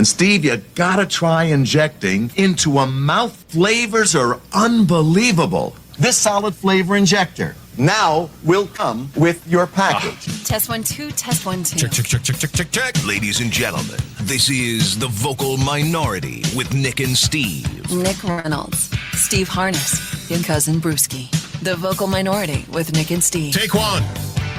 And Steve, you gotta try injecting into a mouth. Flavors are unbelievable. This solid flavor injector now will come with your package. Test 1 2, test 1 2. Check. Ladies and gentlemen, this is The Vocal Minority with Nick and Steve. Nick Reynolds, Steve Harness, and Cousin Brewski. The Vocal Minority with Nick and Steve. Take one.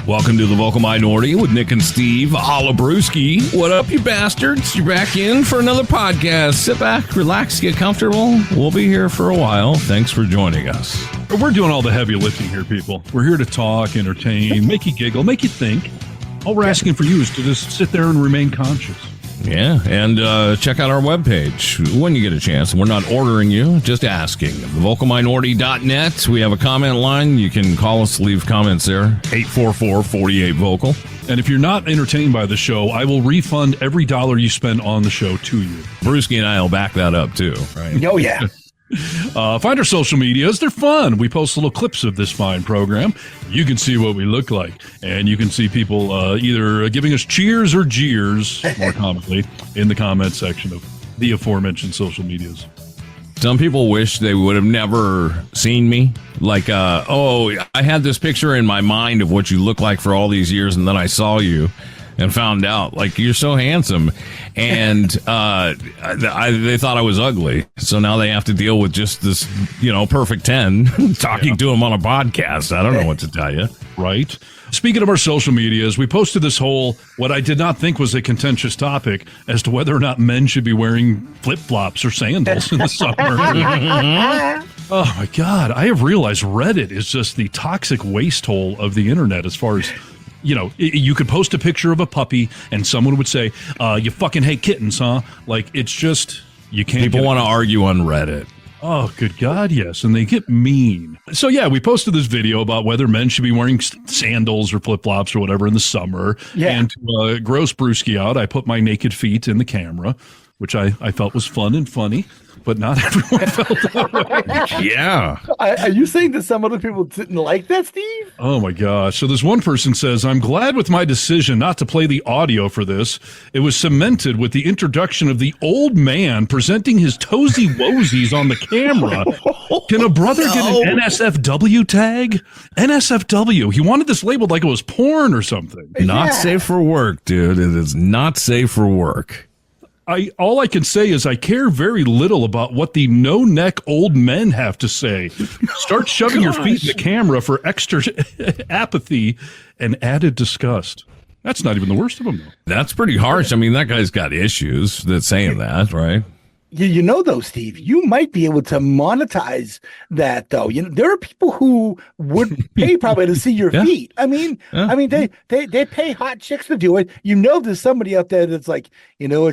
Welcome to The Vocal Minority with Nick and Steve, a la Brewski. What up, you bastards? You're back in for another podcast. Sit back, relax, get comfortable. We'll be here for a while. Thanks for joining us. We're doing all the heavy lifting here, people. We're here to talk, entertain, make you giggle, make you think. All we're asking for you is to just sit there and remain conscious. Yeah, and check out our webpage when you get a chance. We're not ordering you, just asking. TheVocalMinority.net. We have a comment line. You can call us, leave comments there. 844-48-VOCAL. And if you're not entertained by the show, I will refund every dollar you spend on the show to you. Brewski and I will back that up, too. Right? Oh, yeah. Find our social medias. They're fun. We post little clips of this fine program. You can see what we look like. And you can see people either giving us cheers or jeers, more commonly, in the comment section of the aforementioned social medias. Some people wish they would have never seen me. Like, I had this picture in my mind of what you look like for all these years, and then I saw you and found out, like, you're so handsome. And they thought I was ugly. So now they have to deal with just this, perfect 10 talking to them on a podcast. I don't know what to tell you. Right. Speaking of our social medias, we posted this whole, what I did not think was a contentious topic as to whether or not men should be wearing flip-flops or sandals in the summer. Oh, my God. I have realized Reddit is just the toxic waste hole of the internet as far as... you could post a picture of a puppy and someone would say, you fucking hate kittens, huh? Like, it's just, you can't. People want to argue on Reddit. Oh, good God, yes. And they get mean. So, yeah, we posted this video about whether men should be wearing sandals or flip-flops or whatever in the summer. Yeah. And to gross Brewski out, I put my naked feet in the camera, which I felt was fun and funny. But not everyone felt that way. Yeah. Are you saying that some other people didn't like that, Steve? Oh, my gosh. So this one person says, I'm glad with my decision not to play the audio for this. It was cemented with the introduction of the old man presenting his toesy woesies on the camera. Can a brother get an NSFW tag? NSFW. He wanted this labeled like it was porn or something. Not safe for work, dude. It is not safe for work. All I can say is I care very little about what the no-neck old men have to say. Start shoving your feet in the camera for extra apathy and added disgust. That's not even the worst of them, though. That's pretty harsh. I mean, that guy's got issues that's saying that, right? You know, though, Steve, you might be able to monetize that, though. There are people who would pay probably to see your feet. I mean, they pay hot chicks to do it. There's somebody out there that's like,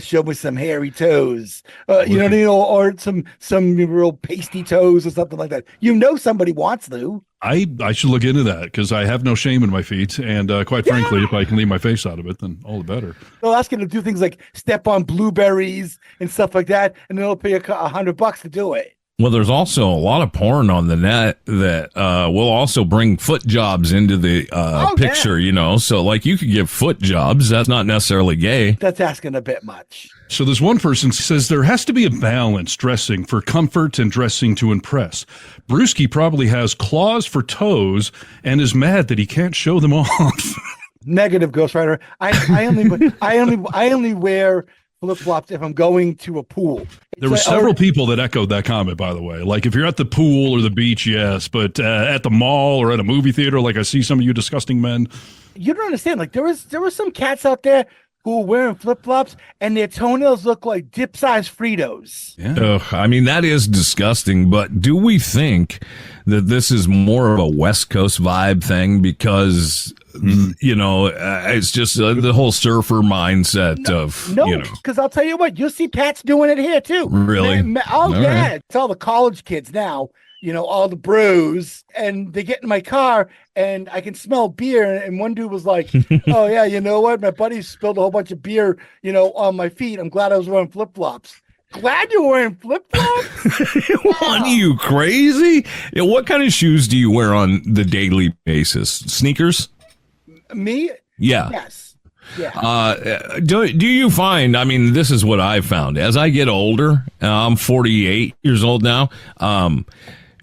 show me some hairy toes, or some real pasty toes or something like that. Somebody wants to. I should look into that because I have no shame in my feet. And quite frankly, if I can leave my face out of it, then all the better. They'll ask you to do things like step on blueberries and stuff like that, and they'll pay $100 to do it. Well, there's also a lot of porn on the net that will also bring foot jobs into the picture, So, like, you could give foot jobs. That's not necessarily gay. That's asking a bit much. So this one person says there has to be a balance dressing for comfort and dressing to impress. Brewski probably has claws for toes and is mad that he can't show them off. Negative, Ghost Rider. I only wear flip-flops if I'm going to a pool. There were several people that echoed that comment, by the way. Like, if you're at the pool or the beach, yes, but at the mall or at a movie theater, like I see some of you disgusting men. You don't understand. Like, there was some cats out there who are wearing flip-flops and their toenails look like dip-sized Fritos. Yeah. I mean, that is disgusting, but do we think that this is more of a West Coast vibe thing because... it's just the whole surfer mindset because I'll tell you what, you'll see Pats doing it here too. Really? It's all the college kids now, all the brews, and they get in my car and I can smell beer. And one dude was like, oh yeah, you know what? My buddy spilled a whole bunch of beer, on my feet. I'm glad I was wearing flip-flops. Glad you're wearing flip-flops? Are you crazy? What kind of shoes do you wear on the daily basis? Sneakers? Me? Yeah. Yes. Do you find, I mean, this is what I've found. As I get older, I'm 48 years old now,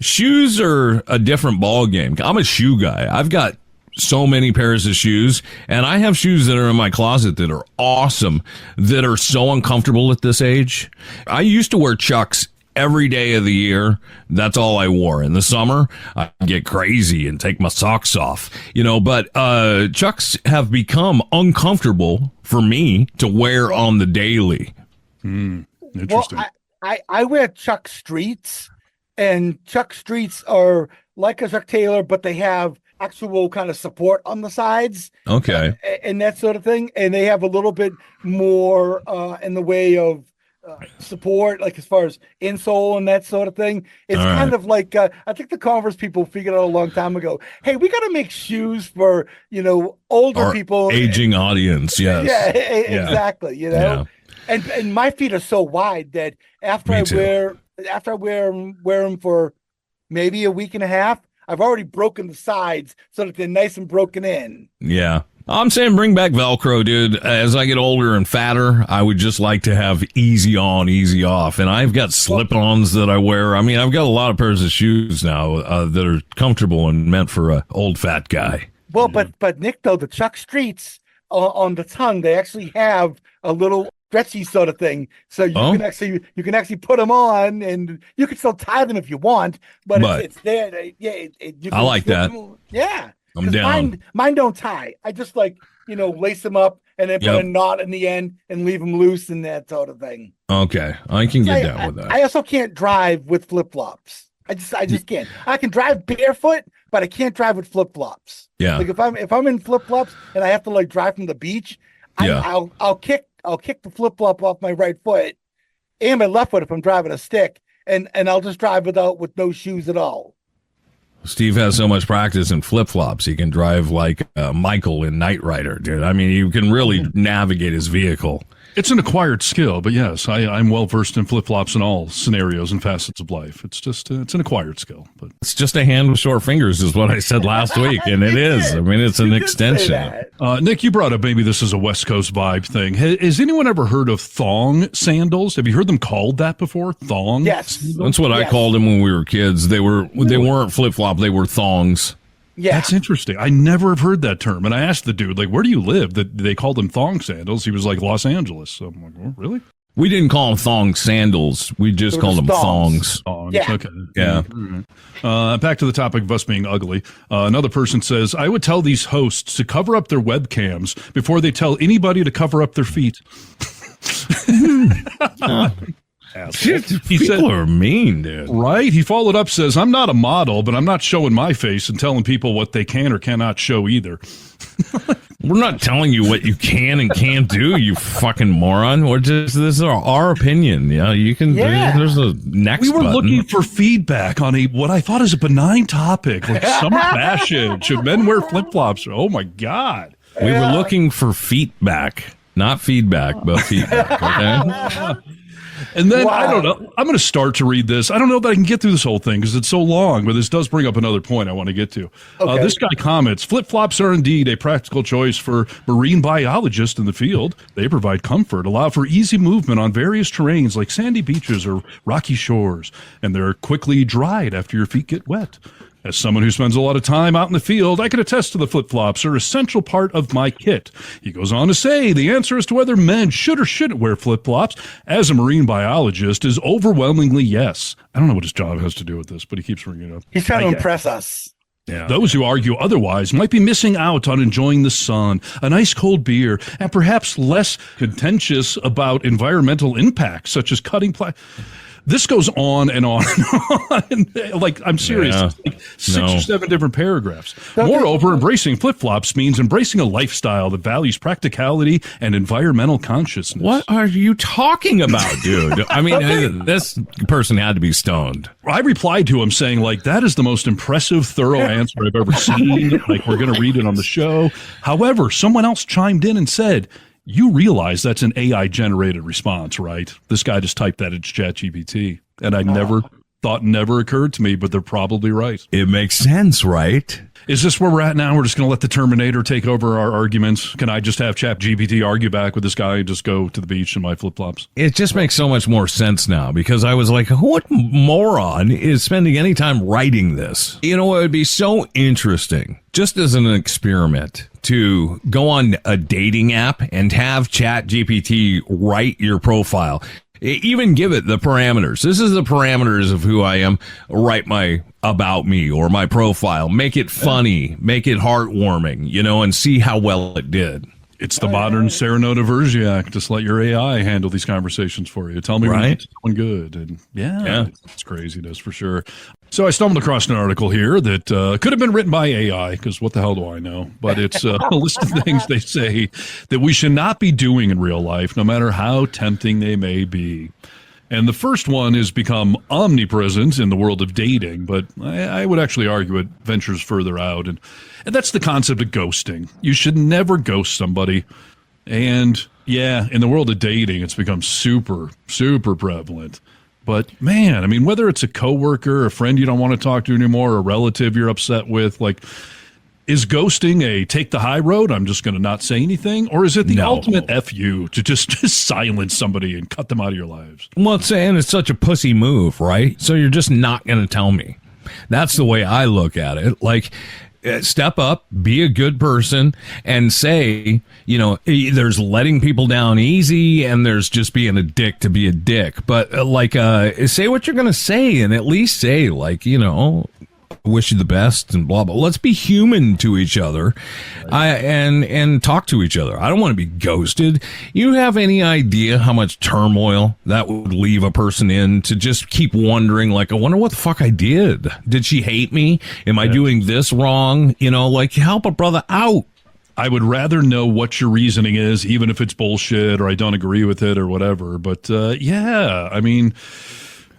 shoes are a different ball game. I'm a shoe guy. I've got so many pairs of shoes, and I have shoes that are in my closet that are awesome, that are so uncomfortable at this age. I used to wear Chucks every day of the year. That's all I wore. In the summer, I get crazy and take my socks off, but Chucks have become uncomfortable for me to wear on the daily. Interesting. Well, I wear Chuck Streets, and Chuck Streets are like a Chuck Taylor, but they have actual kind of support on the sides. Okay. And that sort of thing. And they have a little bit more in the way of support, like as far as insole and that sort of thing. It's kind of like I think the Converse people figured out a long time ago, hey, we got to make shoes for older Our people, aging audience. Yes. Yeah, exactly. And my feet are so wide that after I wear them for maybe a week and a half, I've already broken the sides so that they're nice and broken in. Yeah. I'm saying bring back Velcro, dude. As I get older and fatter, I would just like to have easy on, easy off. And I've got slip-ons that I wear. I mean, I've got a lot of pairs of shoes now that are comfortable and meant for a old fat guy. Well, but Nick, though, the Chuck Streets on the tongue, they actually have a little stretchy sort of thing, so you can actually put them on, and you can still tie them if you want, but it's there. I like that. Yeah, I'm down. Mine don't tie. I just lace them up and then put a knot in the end and leave them loose and that sort of thing. Okay, I can get down with that. I also can't drive with flip flops. I just can't. I can drive barefoot, but I can't drive with flip flops. Yeah, like if I'm in flip flops and I have to drive from the beach, I'll kick the flip flop off my right foot and my left foot if I'm driving a stick, and I'll just drive with no shoes at all. Steve has so much practice in flip flops, he can drive like Michael in Knight Rider, dude. I mean, you can really navigate his vehicle. It's an acquired skill, but yes, I'm well versed in flip flops in all scenarios and facets of life. It's just it's an acquired skill, but it's just a hand with short fingers, is what I said last week, and it is. I mean, it's an extension. Nick, you brought up maybe this is a West Coast vibe thing. Has anyone ever heard of thong sandals? Have you heard them called that before? Thong? Yes, that's what I called them when we were kids. They weren't flip flop. They were thongs. Yeah, that's interesting. I never have heard that term. And I asked the dude, where do you live? That they called them thong sandals. He was like, Los Angeles. So I'm like, oh, really? We didn't call them thong sandals. We just called them thongs. Yeah. Okay. Yeah. Back to the topic of us being ugly. Another person says, I would tell these hosts to cover up their webcams before they tell anybody to cover up their feet. People are mean, dude. Right? He followed up, says, I'm not a model, but I'm not showing my face and telling people what they can or cannot show either. We're not telling you what you can and can't do, you fucking moron. This is our opinion. Yeah, you can. Yeah. There's a next. We were button. looking for feedback on what I thought is a benign topic, like summer fashion. Should men wear flip flops? Oh my God. We were looking for feedback, not feedback, but feedback. Okay. And then, I don't know, I'm going to start to read this. I don't know that I can get through this whole thing because it's so long, but this does bring up another point I want to get to. Okay. This guy comments, flip-flops are indeed a practical choice for marine biologists in the field. They provide comfort, allow for easy movement on various terrains like sandy beaches or rocky shores, and they're quickly dried after your feet get wet. As someone who spends a lot of time out in the field, I can attest to the flip-flops are an essential part of my kit. He goes on to say the answer as to whether men should or shouldn't wear flip-flops as a marine biologist is overwhelmingly yes. I don't know what his job has to do with this, but he keeps bringing it up. He's trying to impress us. Yeah. Those who argue otherwise might be missing out on enjoying the sun, a nice cold beer, and perhaps less contentious about environmental impacts such as cutting plastic. This goes on and on and on. Like, I'm serious. Yeah. It's like 6 or 7 different paragraphs. Moreover, embracing flip-flops means embracing a lifestyle that values practicality and environmental consciousness. What are you talking about, dude? I mean, this person had to be stoned. I replied to him saying, that is the most impressive, thorough answer I've ever seen. We're going to read it on the show. However, someone else chimed in and said, you realize that's an AI-generated response, right? This guy just typed that into ChatGPT, and I never thought never occurred to me, but they're probably right. It makes sense, right? Is this where we're at now? We're just going to let the Terminator take over our arguments? Can I just have ChatGPT argue back with this guy and just go to the beach in my flip-flops? It just makes so much more sense now because I was like, what moron is spending any time writing this? You know, it would be so interesting, just as an experiment, to go on a dating app and have ChatGPT write your profile. Even give it the parameters. This is the parameters of who I am. Write my about me or my profile. Make it funny. Make it heartwarming, you know, and see how well it did. It's the modern Cyrano de Bergerac. Just let your AI handle these conversations for you. Tell me when it's going good. And yeah, it's craziness for sure. So I stumbled across an article here that could have been written by AI, because what the hell do I know? But it's a list of things they say that we should not be doing in real life, no matter how tempting they may be. And the first one has become omnipresent in the world of dating, but I would actually argue it ventures further out. And that's the concept of ghosting. You should never ghost somebody. And yeah, in the world of dating, it's become super, super prevalent. But man, I mean, whether it's a coworker, a friend you don't want to talk to anymore, a relative you're upset with, like, is ghosting a take the high road? I'm just going to not say anything. Or is it the ultimate F you to just silence somebody and cut them out of your lives? Well, it's such a pussy move, right? So you're just not going to tell me. That's the way I look at it. Like, step up, be a good person, and say, you know, there's letting people down easy and there's just being a dick to be a dick. But say what you're going to say, and at least say, like, you know, wish you the best and blah blah. Let's be human to each other, and talk to each other. I don't want to be ghosted. You have any idea how much turmoil that would leave a person in, to just keep wondering, like, I wonder what the fuck I did. Did she hate me? Am I doing this wrong? You know, like, help a brother out. I would rather know what your reasoning is, even if it's bullshit or I don't agree with it or whatever. But yeah, I mean,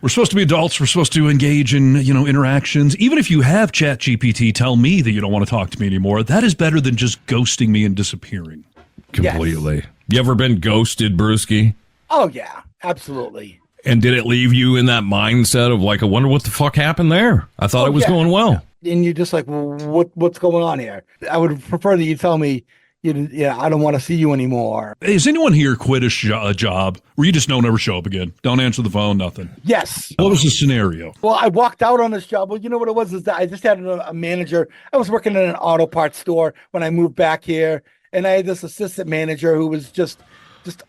we're supposed to be adults. We're supposed to engage in, you know, interactions. Even if you have ChatGPT tell me that you don't want to talk to me anymore, that is better than just ghosting me and disappearing. Completely. Yes. You ever been ghosted, Brewski? Oh, yeah, absolutely. And did it leave you in that mindset of, like, I wonder what the fuck happened there? I thought it was going well. And you're just like, well, what's going on here? I would prefer that you tell me, I don't want to see you anymore. Has anyone here quit a job where you just don't ever show up again? Don't answer the phone, nothing. Yes. What was the scenario? Well, I walked out on this job. Well, you know what it was? Is that I just had a manager. I was working in an auto parts store when I moved back here. And I had this assistant manager who was just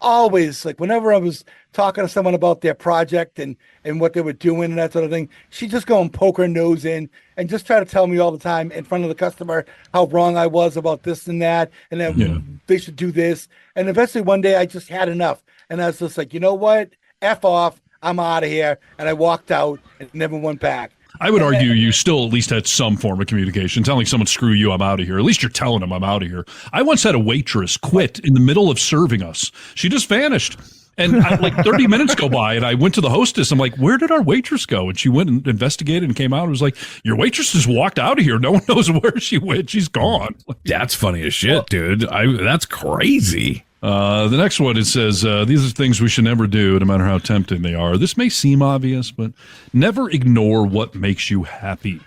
always, like, whenever I was talking to someone about their project and what they were doing and that sort of thing, she'd just go and poke her nose in and just try to tell me all the time in front of the customer how wrong I was about this and that, and then they should do this. And eventually one day I just had enough. And I was just like, you know what? F off. I'm out of here. And I walked out and never went back. I would argue you still at least had some form of communication. Telling someone, screw you, I'm out of here. At least you're telling them I'm out of here. I once had a waitress quit in the middle of serving us. She just vanished. And like 30 minutes go by, and I went to the hostess. I'm like, where did our waitress go? And she went and investigated and came out and was like, your waitress just walked out of here. No one knows where she went. She's gone. That's funny as shit, dude. That's crazy. The next one, it says, these are things we should never do, no matter how tempting they are. This may seem obvious, but never ignore what makes you happy.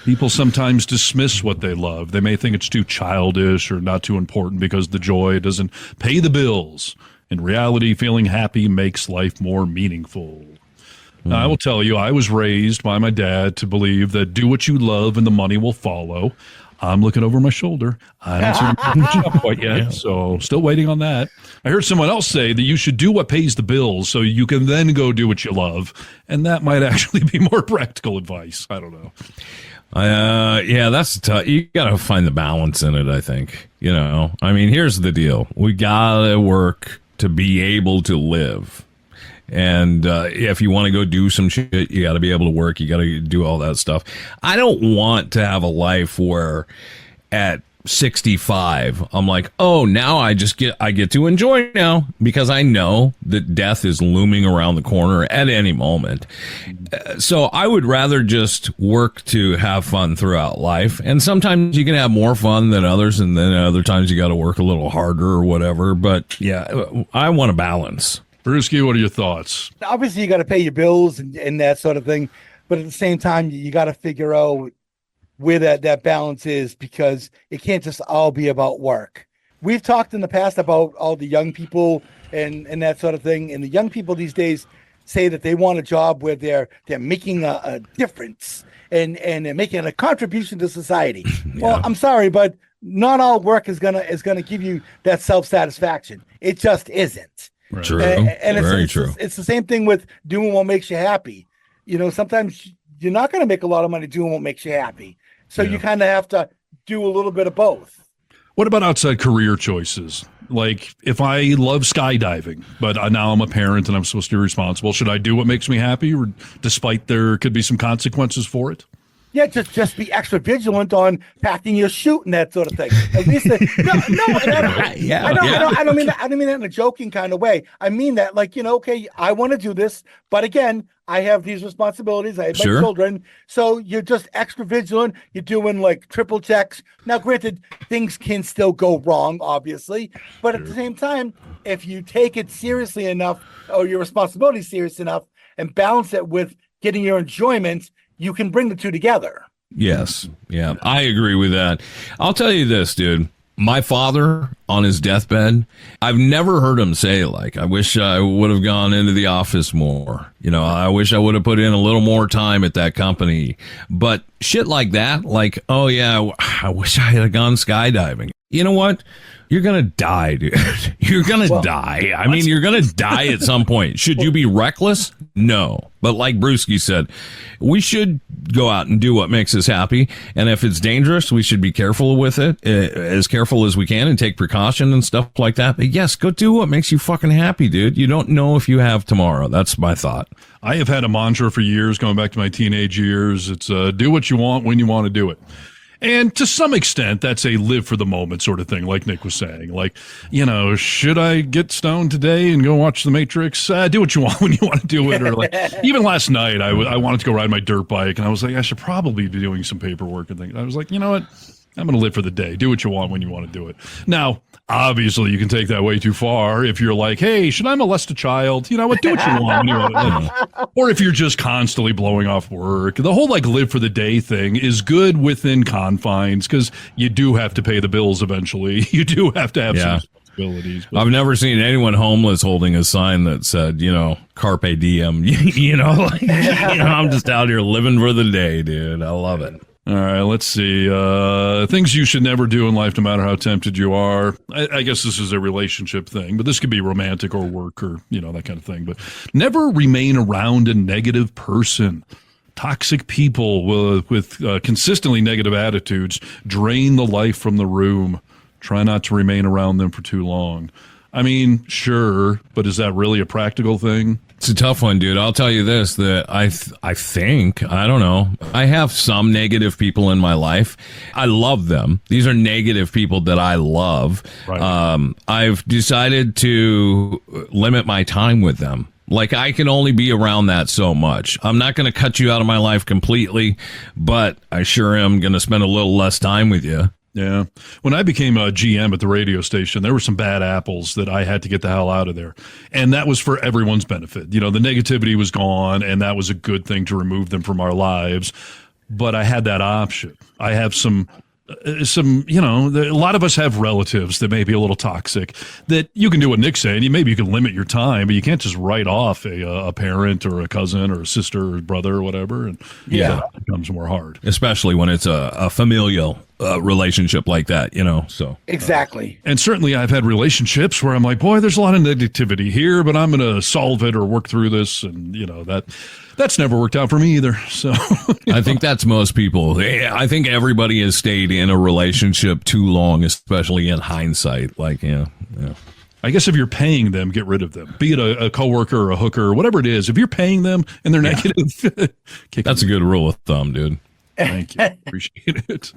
People sometimes dismiss what they love. They may think it's too childish or not too important because the joy doesn't pay the bills. In reality, feeling happy makes life more meaningful. Now, I will tell you, I was raised by my dad to believe that do what you love and the money will follow. I'm looking over my shoulder. I don't see the job quite yet, so still waiting on that. I heard someone else say that you should do what pays the bills so you can then go do what you love, and that might actually be more practical advice. I don't know. Yeah, that's tough. You got to find the balance in it, I think. You know, I mean, here's the deal. We got to work to be able to live. And if you want to go do some shit, you got to be able to work. You got to do all that stuff. I don't want to have a life where at 65, I'm like, oh, now I get to enjoy now, because I know that death is looming around the corner at any moment. So I would rather just work to have fun throughout life. And sometimes you can have more fun than others, and then other times you got to work a little harder or whatever. But yeah, I want a balance. Brewski, what are your thoughts? Obviously, you got to pay your bills and that sort of thing. but at the same time, you got to figure out where that balance is, because it can't just all be about work. We've talked in the past about all the young people and that sort of thing. And the young people these days say that they want a job where they're making a difference and they're making a contribution to society. Yeah. Well, I'm sorry, but not all work is gonna give you that self-satisfaction. It just isn't. Right. True. And Very true. It's the same thing with doing what makes you happy. Sometimes you're not going to make a lot of money doing what makes you happy. So you kind of have to do a little bit of both. What about outside career choices? Like, if I love skydiving, but now I'm a parent and I'm supposed to be responsible, should I do what makes me happy, or despite there could be some consequences for it? Yeah, just be extra vigilant on packing your chute and that sort of thing. At least, I don't mean that in a joking kind of way. I mean that, like, okay, I want to do this, but again, I have these responsibilities. I have my children, so you're just extra vigilant. You're doing like triple checks. Now, granted, things can still go wrong, obviously, but at the same time, if you take it seriously enough, or your responsibility serious enough, and balance it with getting your enjoyment, you can bring the two together. Yes. Yeah, I agree with that. I'll tell you this, dude. My father, on his deathbed, I've never heard him say, like, I wish I would have gone into the office more. I wish I would have put in a little more time at that company. But shit like that, like, oh, yeah, I wish I had gone skydiving. You know what? You're going to die, dude. You're going to die. I mean, you're going to die at some point. Should you be reckless? No. But like Brewski said, we should go out and do what makes us happy. And if it's dangerous, we should be careful with it, as careful as we can, and take precaution and stuff like that. But yes, go do what makes you fucking happy, dude. You don't know if you have tomorrow. That's my thought. I have had a mantra for years, going back to my teenage years. It's do what you want when you want to do it. And to some extent, that's a live for the moment sort of thing, like Nick was saying. Like, should I get stoned today and go watch The Matrix? Do what you want when you want to do it. Or like, even last night, I wanted to go ride my dirt bike, and I was like, I should probably be doing some paperwork and things. I was like, you know what? I'm going to live for the day. Do what you want when you want to do it. Now, obviously, you can take that way too far if you're like, hey, should I molest a child? You know what? Do what you want when you want to. Or if you're just constantly blowing off work. The whole like live for the day thing is good within confines, because you do have to pay the bills eventually. You do have to have some responsibilities. I've never seen anyone homeless holding a sign that said, carpe diem. I'm just out here living for the day, dude. I love it. All right, let's see. Things you should never do in life, no matter how tempted you are. I guess this is a relationship thing, but this could be romantic or work or, that kind of thing. But never remain around a negative person. Toxic people with consistently negative attitudes drain the life from the room. Try not to remain around them for too long. I mean, sure, but is that really a practical thing? It's a tough one, dude. I'll tell you this, that I think, I don't know, I have some negative people in my life. I love them. These are negative people that I love. Right. I've decided to limit my time with them. Like, I can only be around that so much. I'm not going to cut you out of my life completely, but I sure am going to spend a little less time with you. Yeah. When I became a GM at the radio station, there were some bad apples that I had to get the hell out of there. And that was for everyone's benefit. The negativity was gone, and that was a good thing to remove them from our lives. But I had that option. I have some, a lot of us have relatives that may be a little toxic, that you can do what Nick's saying. Maybe you can limit your time, but you can't just write off a parent or a cousin or a sister or brother or whatever. And it becomes more hard. Especially when it's a familial relationship like that, so. Exactly. And certainly I've had relationships where I'm like, boy, there's a lot of negativity here, but I'm going to solve it or work through this. And, that's never worked out for me either. So I think that's most people. I think everybody has stayed in a relationship too long, especially in hindsight. Like, I guess if you're paying them, get rid of them. Be it a coworker or a hooker or whatever it is. If you're paying them and they're negative, that's a good rule of thumb, dude. Thank you. Appreciate it.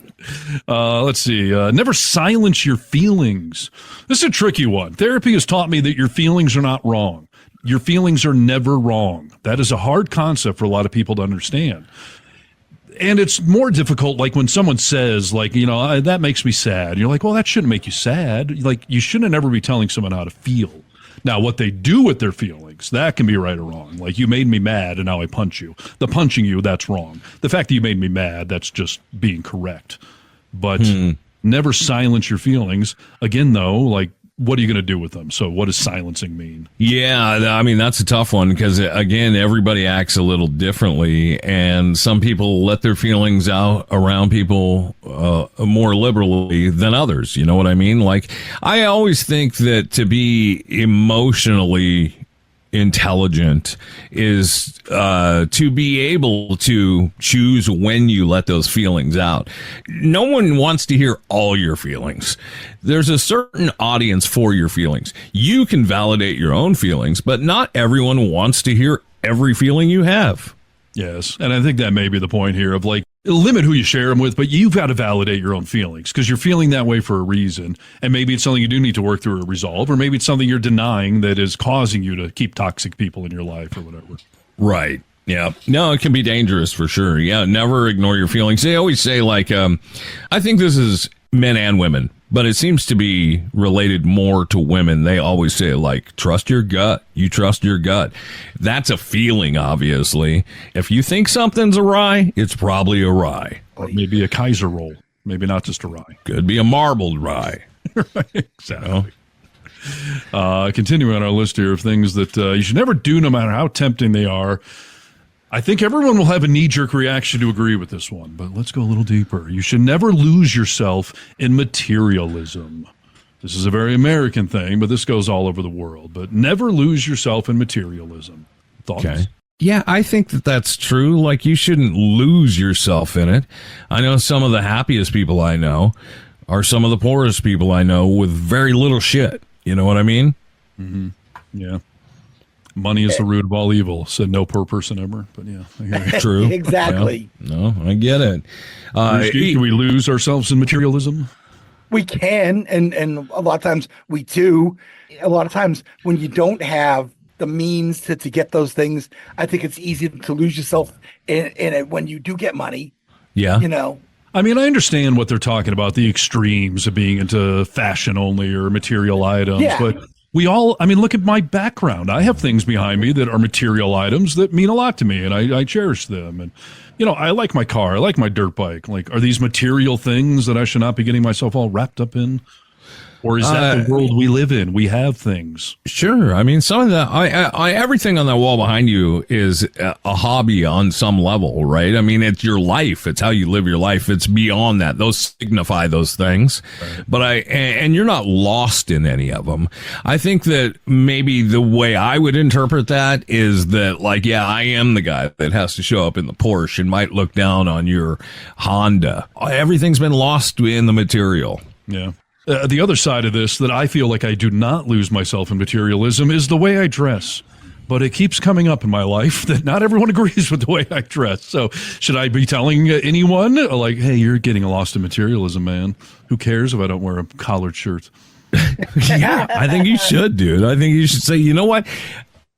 Let's see. Never silence your feelings. This is a tricky one. Therapy has taught me that your feelings are not wrong. Your feelings are never wrong. That is a hard concept for a lot of people to understand. And it's more difficult, like when someone says, like, that makes me sad. You're like, well, that shouldn't make you sad. Like, you shouldn't ever be telling someone how to feel. Now, what they do with their feelings, that can be right or wrong. Like, you made me mad and now I punch you. The punching you, that's wrong. The fact that you made me mad, that's just being correct. But never silence your feelings. Again, though, like, what are you going to do with them? So what does silencing mean? Yeah, I mean, that's a tough one because, again, everybody acts a little differently, and some people let their feelings out around people more liberally than others. You know what I mean? Like, I always think that to be emotionally intelligent is to be able to choose when you let those feelings out. No one wants to hear all your feelings. There's a certain audience for your feelings. You can validate your own feelings, but not everyone wants to hear every feeling you have. Yes, and I think that may be the point here of, like, limit who you share them with, but you've got to validate your own feelings because you're feeling that way for a reason. And maybe it's something you do need to work through or resolve, or maybe it's something you're denying that is causing you to keep toxic people in your life or whatever. Right. Yeah. No, it can be dangerous for sure. Yeah. Never ignore your feelings. They always say, like, I think this is men and women, but it seems to be related more to women. They always say, like, trust your gut. You trust your gut. That's a feeling, obviously. If you think something's awry, it's probably awry. Or maybe a Kaiser roll. Maybe not just a rye. Could be a marbled rye. Right, exactly. Continuing on our list here of things that you should never do no matter how tempting they are. I think everyone will have a knee-jerk reaction to agree with this one, but let's go a little deeper. You should never lose yourself in materialism. This is a very American thing, but this goes all over the world. But never lose yourself in materialism. Thoughts? Okay. Yeah, I think that that's true. Like, you shouldn't lose yourself in it. I know some of the happiest people I know are some of the poorest people I know with very little shit. You know what I mean? Mm-hmm. Yeah. Money is the root of all evil, said no poor person ever. But yeah, I hear you. True. Exactly. Yeah. No, I get it. Can we lose ourselves in materialism? We can, and a lot of times we do. A lot of times when you don't have the means to get those things, I think it's easy to lose yourself in it when you do get money. Yeah. You know. I mean, I understand what they're talking about, the extremes of being into fashion only or material items, but we all, I mean, look at my background. I have things behind me that are material items that mean a lot to me, and I cherish them. And, you know, I like my car. I like my dirt bike. Like, are these material things that I should not be getting myself all wrapped up in? Or is that the world we live in? We have things. Sure. I mean, some of that, everything on that wall behind you is a hobby on some level, right? I mean, it's your life. It's how you live your life. It's beyond that. Those signify those things. Right. But and you're not lost in any of them. I think that maybe the way I would interpret that is that, like, yeah, I am the guy that has to show up in the Porsche and might look down on your Honda. Everything's been lost in the material. Yeah. The other side of this that I feel like I do not lose myself in materialism is the way I dress. But it keeps coming up in my life that not everyone agrees with the way I dress. So should I be telling anyone, like, hey, you're getting lost in materialism, man? Who cares if I don't wear a collared shirt? Yeah, I think you should, dude. I think you should say, you know what?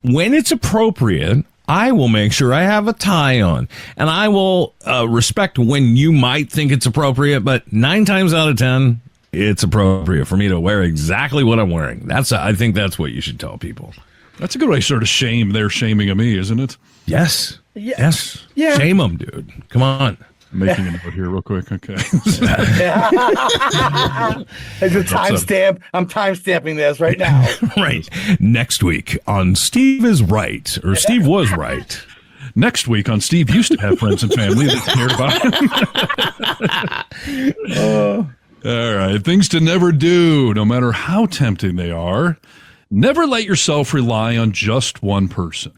When it's appropriate, I will make sure I have a tie on, and I will respect when you might think it's appropriate, but 9 times out of 10, it's appropriate for me to wear exactly what I'm wearing. I think that's what you should tell people. That's a good way to sort of shame their shaming of me, isn't it? Yes. Yeah. Yes. Yeah. Shame them, dude. Come on. I'm making a note here real quick. Okay. As a timestamp, I'm timestamping this right now. Right. Next week on Steve is Right, or Steve was right. Next week on Steve used to have friends and family that cared about him. All right. Things to never do, no matter how tempting they are. Never let yourself rely on just one person.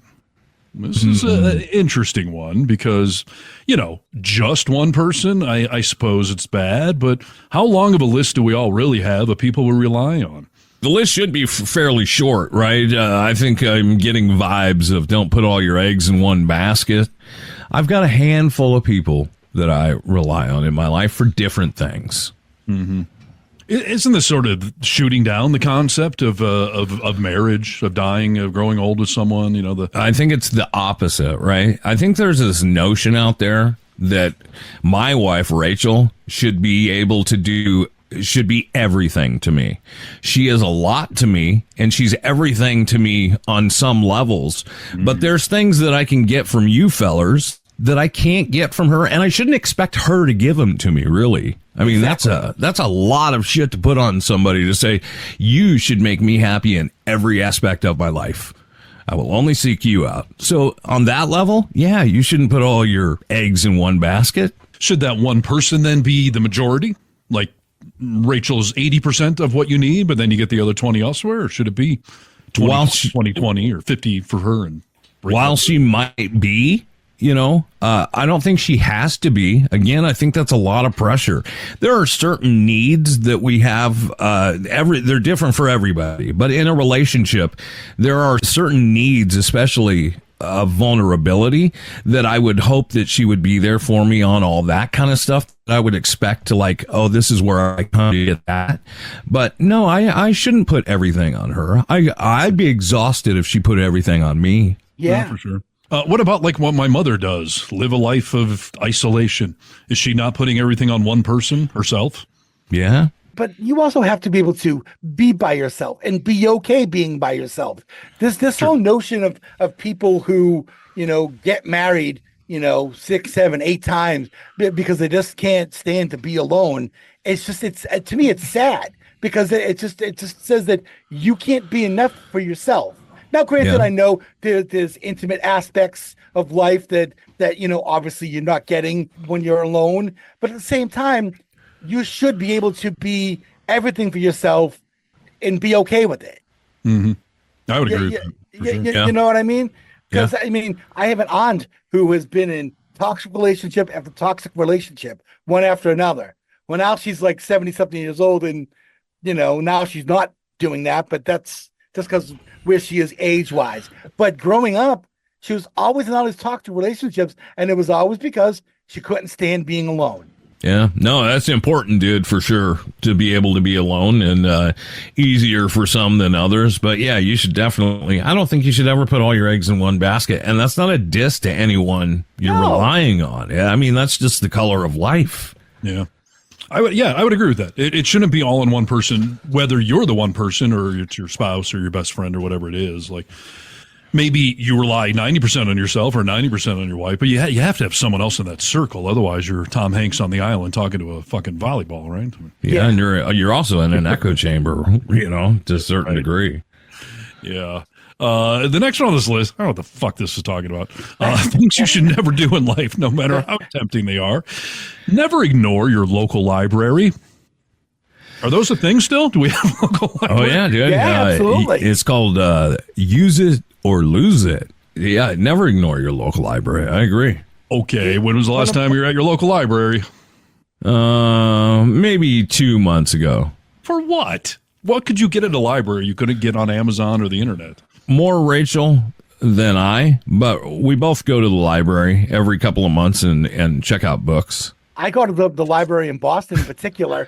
This is an interesting one because, you know, just one person, I suppose it's bad, but how long of a list do we all really have of people we rely on? The list should be fairly short, right? I think I'm getting vibes of don't put all your eggs in one basket. I've got a handful of people that I rely on in my life for different things. Mm-hmm. Isn't this sort of shooting down the concept of marriage, of dying, of growing old with someone? You know, I think it's the opposite, right? I think there's this notion out there that my wife, Rachel, should be able to do should be everything to me. She is a lot to me, and she's everything to me on some levels. But there's things that I can get from you fellers that I can't get from her, and I shouldn't expect her to give them to me, really. I mean, that's a lot of shit to put on somebody to say, you should make me happy in every aspect of my life. I will only seek you out. So on that level, yeah, you shouldn't put all your eggs in one basket. Should that one person then be the majority? Like Rachel's 80% of what you need, but then you get the other 20 elsewhere? Or should it be 20, or 50 for her? And while she might be, I don't think she has to be. Again, I think that's a lot of pressure. There are certain needs that we have. They're different for everybody. But in a relationship, there are certain needs, especially vulnerability, that I would hope that she would be there for me on all that kind of stuff. I would expect to this is where I come to get that. But no, I shouldn't put everything on her. I'd be exhausted if she put everything on me. Yeah, for sure. What about like what my mother does? Live a life of isolation. Is she not putting everything on one person herself? Yeah. But you also have to be able to be by yourself and be okay being by yourself. This whole notion of people who, get married, 6, 7, 8 times because they just can't stand to be alone. It's to me, it's sad because it just says that you can't be enough for yourself. Now, granted, I know there's intimate aspects of life that obviously you're not getting when you're alone. But at the same time, you should be able to be everything for yourself and be okay with it. Mm-hmm. I would agree with that. You know what I mean? Because, I have an aunt who has been in toxic relationship after toxic relationship, one after another. Well, now she's like 70-something years old and, now she's not doing that. But that's just because where she is age-wise. But growing up, she was always in all these toxic relationships, and it was always because she couldn't stand being alone. Yeah, no, that's important, dude, for sure, to be able to be alone, and easier for some than others. But yeah, you should definitely, I don't think you should ever put all your eggs in one basket. And that's not a diss to anyone you're relying on. Yeah, I mean, that's just the color of life. Yeah. I would agree with that. It shouldn't be all in one person, whether you're the one person or it's your spouse or your best friend or whatever it is. Like maybe you rely 90% on yourself or 90% on your wife, but you have to have someone else in that circle. Otherwise, you're Tom Hanks on the island talking to a fucking volleyball, right? Yeah, and you're also in an echo chamber, to a certain degree. Yeah. The next one on this list, I don't know what the fuck this is talking about. Things you should never do in life, no matter how tempting they are. Never ignore your local library. Are those a thing still? Do we have local library? Oh, yeah, dude. Yeah, absolutely. It's called use it or lose it. Yeah, never ignore your local library. I agree. Okay, when was the last time you were at your local library? Maybe 2 months ago. For what? What could you get at a library you couldn't get on Amazon or the internet? More Rachel than I, but we both go to the library every couple of months and check out books. I go to the library in Boston in particular.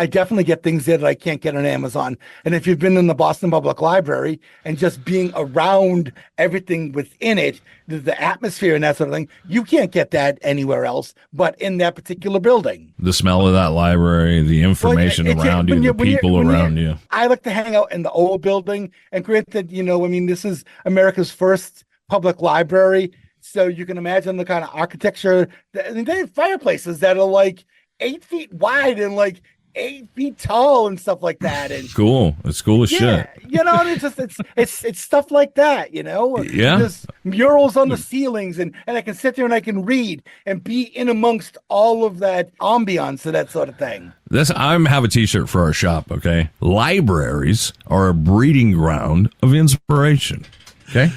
I definitely get things there that I can't get on Amazon. And if you've been in the Boston Public Library and just being around everything within it, the atmosphere and that sort of thing, you can't get that anywhere else but in that particular building. The smell of that library, the information around you, the people around you. I like to hang out in the old building. And granted, this is America's first public library. So you can imagine the kind of architecture. They have fireplaces that are like 8 feet wide and like 8 feet tall and stuff like that. And cool. It's cool as shit. It's stuff like that, Yeah. There's murals on the ceilings and I can sit there and I can read and be in amongst all of that ambiance and that sort of thing. I have a t-shirt for our shop, okay? Libraries are a breeding ground of inspiration. Okay?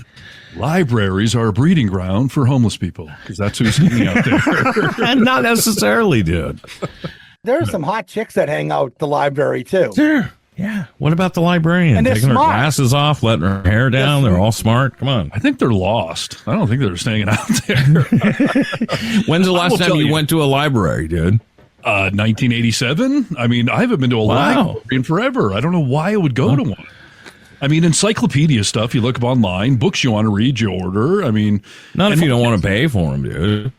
Libraries are a breeding ground for homeless people because that's who's hanging out there. Not necessarily, dude. There are some hot chicks that hang out at the library too. Sure. Yeah. What about the librarian? And they're taking smart. her glasses off, letting her hair down. They're all smart. Come on. I think they're lost. I don't think they're just hanging out there. When's the last time you went to a library, dude? 1987. I mean, I haven't been to a library in forever. I don't know why I would go to one. I mean, encyclopedia stuff, you look up online. Books you want to read, you order. I mean... Not if you don't want to pay for them, dude.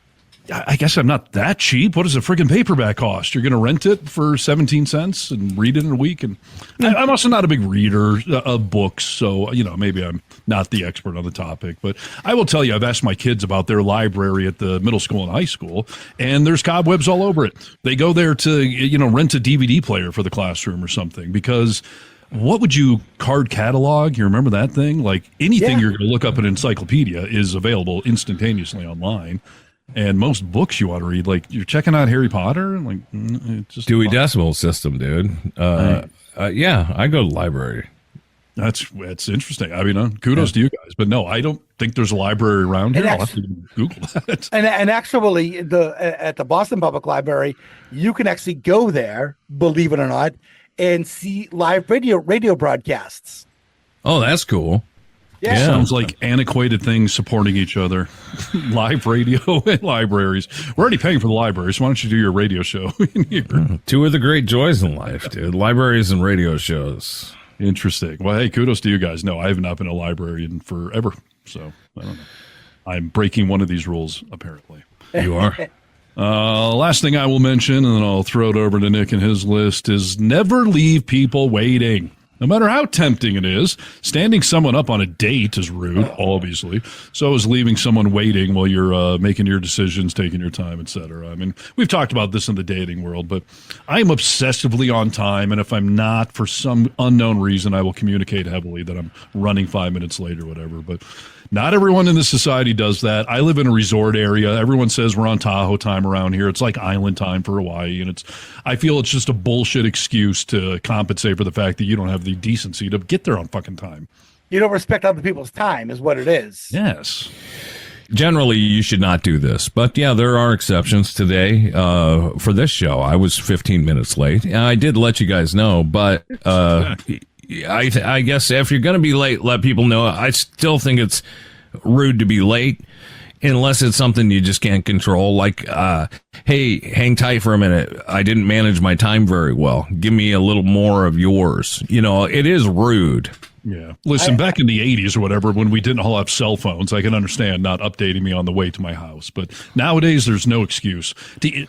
I guess I'm not that cheap. What does a freaking paperback cost? You're going to rent it for 17 cents and read it in a week. And I'm also not a big reader of books, so maybe I'm not the expert on the topic. But I will tell you, I've asked my kids about their library at the middle school and high school, and there's cobwebs all over it. They go there to rent a DVD player for the classroom or something, because what would you card catalog? You remember that thing? Like anything you're going to look up in an encyclopedia is available instantaneously online. And most books you want to read, like you're checking out Harry Potter, like it's just Dewey Decimal System, dude. Yeah, I go to the library. That's interesting. I mean, kudos to you guys, but no, I don't think there's a library around here. I'll have to Google that. And actually, at the Boston Public Library, you can actually go there, believe it or not, and see live radio broadcasts. Oh, that's cool. Yeah. Sounds like antiquated things supporting each other. Live radio and libraries. We're already paying for the libraries. Why don't you do your radio show in here? Two of the great joys in life, dude. Libraries and radio shows. Interesting. Well, hey, kudos to you guys. No, I have not been a librarian forever. So, I don't know. I'm breaking one of these rules, apparently. You are? Last thing I will mention, and then I'll throw it over to Nick and his list, is never leave people waiting. No matter how tempting it is, standing someone up on a date is rude, obviously. So is leaving someone waiting while you're making your decisions, taking your time, etc. I mean, we've talked about this in the dating world, but I am obsessively on time, and if I'm not, for some unknown reason, I will communicate heavily that I'm running 5 minutes late or whatever. But not everyone in this society does that. I live in a resort area. Everyone says we're on Tahoe time around here. It's like island time for Hawaii, and I feel it's just a bullshit excuse to compensate for the fact that you don't have the decency to get there on fucking time. You don't respect other people's time is what it is. Yes. Generally, you should not do this. But yeah, there are exceptions today. For this show, I was 15 minutes late. I did let you guys know, but I guess if you're going to be late, let people know. I still think it's rude to be late unless it's something you just can't control. Like, hey, hang tight for a minute. I didn't manage my time very well. Give me a little more of yours. It is rude. Yeah. Listen, back in the 80s or whatever, when we didn't all have cell phones, I can understand not updating me on the way to my house. But nowadays, there's no excuse.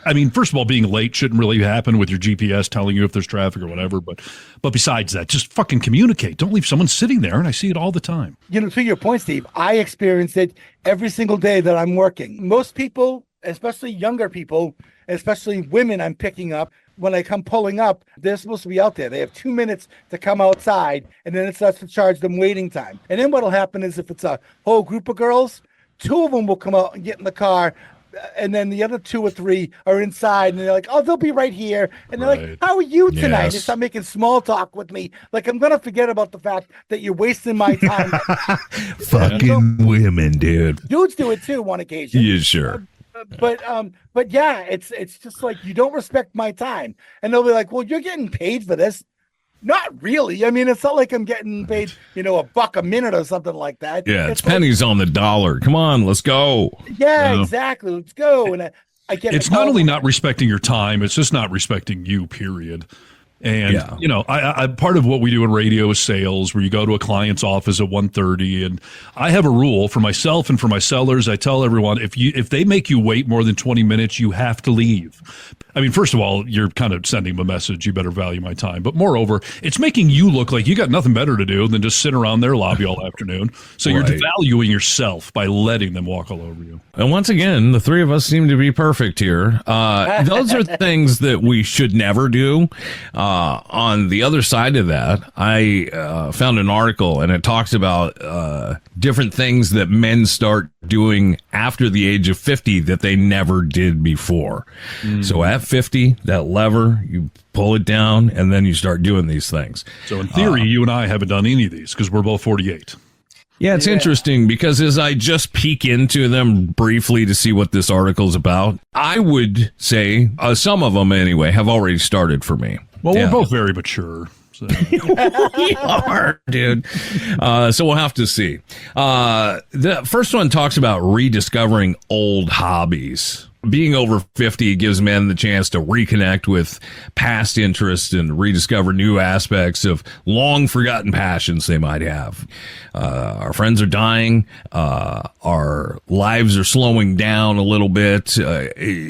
I mean, first of all, being late shouldn't really happen with your GPS telling you if there's traffic or whatever. But besides that, just fucking communicate. Don't leave someone sitting there. And I see it all the time. To your point, Steve, I experience it every single day that I'm working. Most people, especially younger people, especially women I'm picking up, when I come pulling up, they're supposed to be out there. They have 2 minutes to come outside, and then it starts to charge them waiting time. And then what'll happen is if it's a whole group of girls, 2 of them will come out and get in the car, and then the other 2 or 3 are inside, and they're like, oh, they'll be right here. And they're like, how are you tonight? Yes. They start making small talk with me. Like, I'm going to forget about the fact that you're wasting my time. Fucking women, dude. Dudes do it, too, on occasion. Yeah, sure. But yeah, it's just like, you don't respect my time. And they'll be like, well, you're getting paid for this. Not really. I mean, it's not like I'm getting paid, $1 a minute or something like that. Yeah, it's pennies on the dollar. Come on, let's go. Yeah, exactly. Let's go. And I get it's not only not respecting your time, it's just not respecting you, period. And, I part of what we do in radio is sales, where you go to a client's office at 1:30. And I have a rule for myself and for my sellers. I tell everyone, if they make you wait more than 20 minutes, you have to leave. I mean, first of all, you're kind of sending them a message. You better value my time. But moreover, it's making you look like you got nothing better to do than just sit around their lobby all afternoon. So you're devaluing yourself by letting them walk all over you. And once again, the three of us seem to be perfect here. Those are things that we should never do. On the other side of that, I found an article, and it talks about different things that men start doing after the age of 50 that they never did before. So at 50, that lever, you pull it down, and then you start doing these things. So in theory, you and I haven't done any of these because we're both 48. Yeah, it's interesting because as I just peek into them briefly to see what this article's about, I would say some of them anyway have already started for me. Well, we're both very mature. So. We are, dude. So we'll have to see. The first one talks about rediscovering old hobbies. Being over 50 gives men the chance to reconnect with past interests and rediscover new aspects of long forgotten passions they might have. Our friends are dying. Our lives are slowing down a little bit,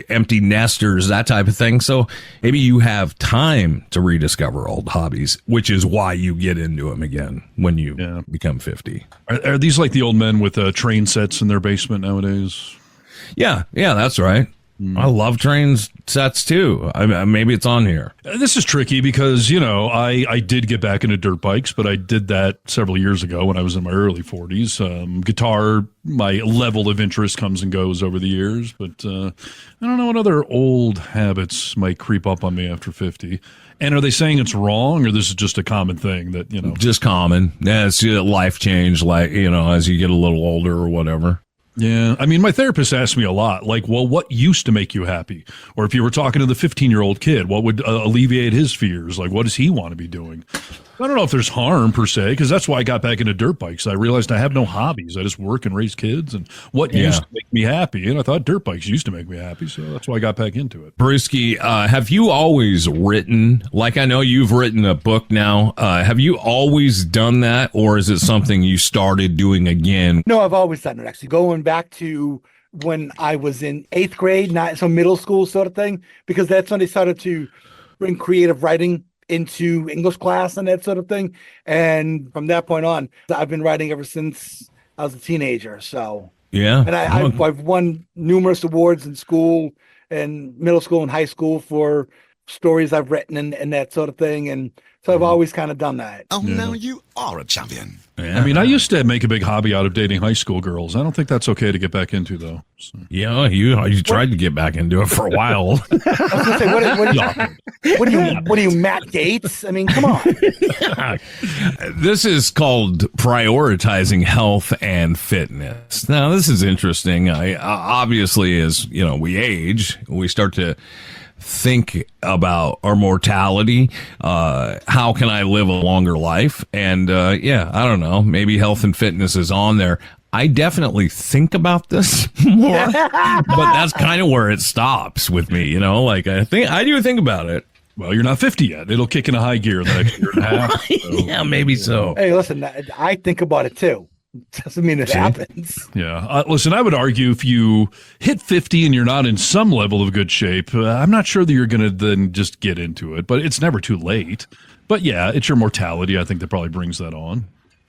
empty nesters, that type of thing. So maybe you have time to rediscover old hobbies, which is why you get into them again when you become 50. Are these like the old men with train sets in their basement nowadays? Yeah, that's right. I love train sets too. Maybe it's on here. This is tricky because, I did get back into dirt bikes, but I did that several years ago when I was in my early 40s. Guitar, my level of interest comes and goes over the years, but I don't know what other old habits might creep up on me after 50. And are they saying it's wrong, or this is just a common thing that, Just common. Yeah, it's life change, like, as you get a little older or whatever. Yeah. I mean, my therapist asked me a lot, like, well, what used to make you happy? Or if you were talking to the 15-year-old kid, what would alleviate his fears? Like, what does he want to be doing? I don't know if there's harm per se, because that's why I got back into dirt bikes. I realized I have no hobbies. I just work and raise kids, and what used to make me happy? And I thought dirt bikes used to make me happy, so that's why I got back into it. Brewski, have you always written, like I know you've written a book now, have you always done that, or is it something you started doing again? No, I've always done it, actually. Going back to when I was in 8th grade, not so middle school sort of thing, because that's when they started to bring creative writing into English class and that sort of thing. And from that point on, I've been writing ever since I was a teenager. So yeah, and I've won numerous awards in school and middle school and high school for stories I've written and that sort of thing. And so I've always kind of done that. Oh, now you are a champion. Yeah. I mean, I used to make a big hobby out of dating high school girls. I don't think that's okay to get back into, though. So. Yeah, you tried to get back into it for a while. I was going to say, what are you, Matt Gates? I mean, come on. This is called prioritizing health and fitness. Now, this is interesting. Obviously, as we age, we start to think about our mortality. How can I live a longer life? And I don't know, maybe health and fitness is on there. I definitely think about this more, but that's kind of where it stops with me. Like I do think about it. Well, you're not 50 yet. It'll kick in a high gear the next year and a half. So. Yeah, maybe so. Hey, listen, I think about it too. Doesn't mean it happens. Yeah. Listen, I would argue if you hit 50 and you're not in some level of good shape, I'm not sure that you're going to then just get into it, but it's never too late. But yeah, it's your mortality, I think, that probably brings that on.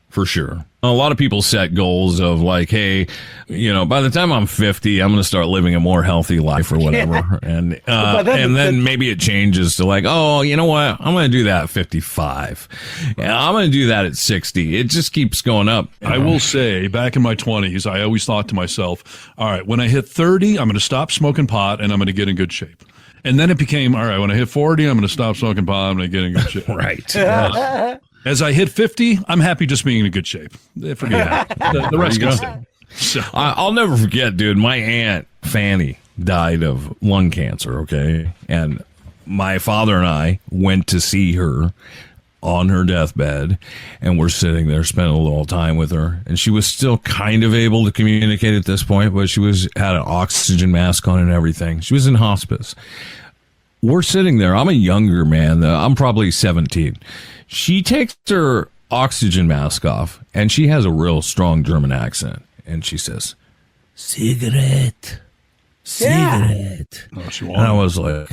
For sure. A lot of people set goals of like, hey, by the time I'm 50, I'm going to start living a more healthy life or whatever. Yeah. And then maybe it changes to like, oh, you know what? I'm going to do that at 55. Yeah, I'm going to do that at 60. It just keeps going up. I will say, back in my 20s, I always thought to myself, all right, when I hit 30, I'm going to stop smoking pot and I'm going to get in good shape. And then it became, all right, when I hit 40, I'm going to stop smoking pot, I'm going to get in good shape. Right. As I hit 50, I'm happy just being in good shape. Forget it. The rest goes down. So. I'll never forget, dude. My aunt Fanny died of lung cancer, okay? And my father and I went to see her on her deathbed, and we're sitting there spending a little time with her. And she was still kind of able to communicate at this point, but she had an oxygen mask on and everything. She was in hospice. We're sitting there. I'm a younger man. I'm probably 17. She takes her oxygen mask off, and she has a real strong German accent. And she says, cigarette. Oh, and I was like,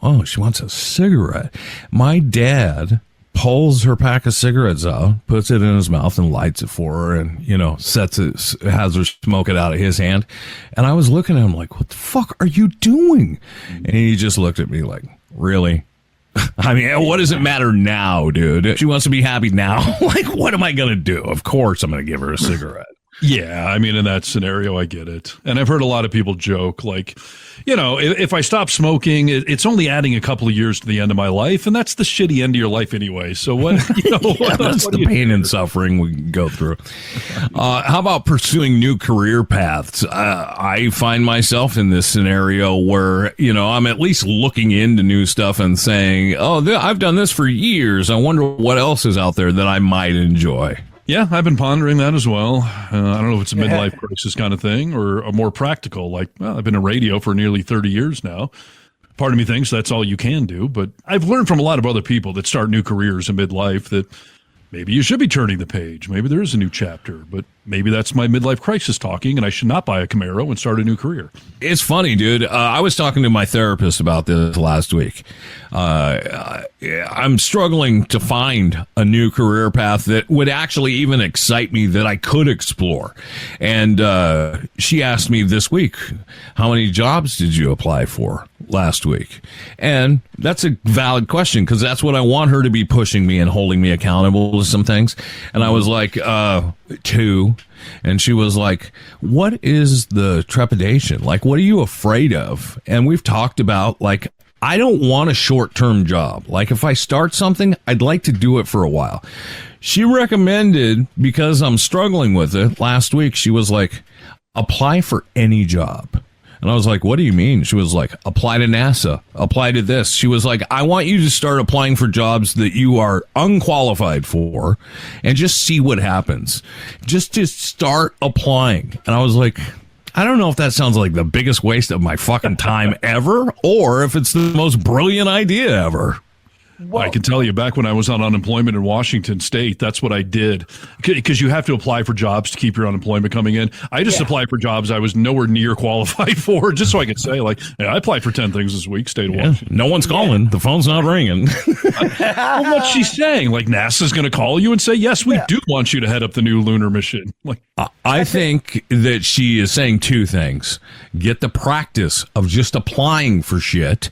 oh, she wants a cigarette. My dad pulls her pack of cigarettes out, puts it in his mouth, and lights it for her, and, has her smoke it out of his hand. And I was looking at him like, what the fuck are you doing? And he just looked at me like, really? I mean, what does it matter now, dude? She wants to be happy now. Like, what am I going to do? Of course I'm going to give her a cigarette. Yeah, I mean, in that scenario, I get it. And I've heard a lot of people joke, like, if I stop smoking, it's only adding a couple of years to the end of my life, and that's the shitty end of your life anyway. So what? That's the pain and suffering we go through. How about pursuing new career paths? I find myself in this scenario where, I'm at least looking into new stuff and saying, oh, I've done this for years. I wonder what else is out there that I might enjoy. Yeah, I've been pondering that as well. I don't know if it's a midlife crisis kind of thing or a more practical, like, well, I've been in radio for nearly 30 years now. Part of me thinks that's all you can do, but I've learned from a lot of other people that start new careers in midlife that maybe you should be turning the page. Maybe there is a new chapter, but maybe that's my midlife crisis talking, and I should not buy a Camaro and start a new career. It's funny, dude. I was talking to my therapist about this last week. I'm struggling to find a new career path that would actually even excite me, that I could explore. And she asked me this week, how many jobs did you apply for last week? And that's a valid question, because that's what I want her to be pushing me and holding me accountable to some things. And I was like, 2. And she was like, what is the trepidation? Like, what are you afraid of? And we've talked about, like, I don't want a short-term job. Like, if I start something, I'd like to do it for a while. She recommended, because I'm struggling with it, last week, she was like, apply for any job. And I was like, what do you mean? She was like, apply to NASA, apply to this. She was like, I want you to start applying for jobs that you are unqualified for and just see what happens. Just start applying. And I was like, I don't know if that sounds like the biggest waste of my fucking time ever, or if it's the most brilliant idea ever. Well, I can tell you, back when I was on unemployment in Washington State, that's what I did, because you have to apply for jobs to keep your unemployment coming in. I just applied for jobs I was nowhere near qualified for, just so I could say, like, hey, I applied for 10 things this week, state of Washington. No one's calling. The phone's not ringing. Well, what's she saying? Like, NASA's going to call you and say, yes, we do want you to head up the new lunar mission. Like, I think that she is saying 2 things. Get the practice of just applying for shit.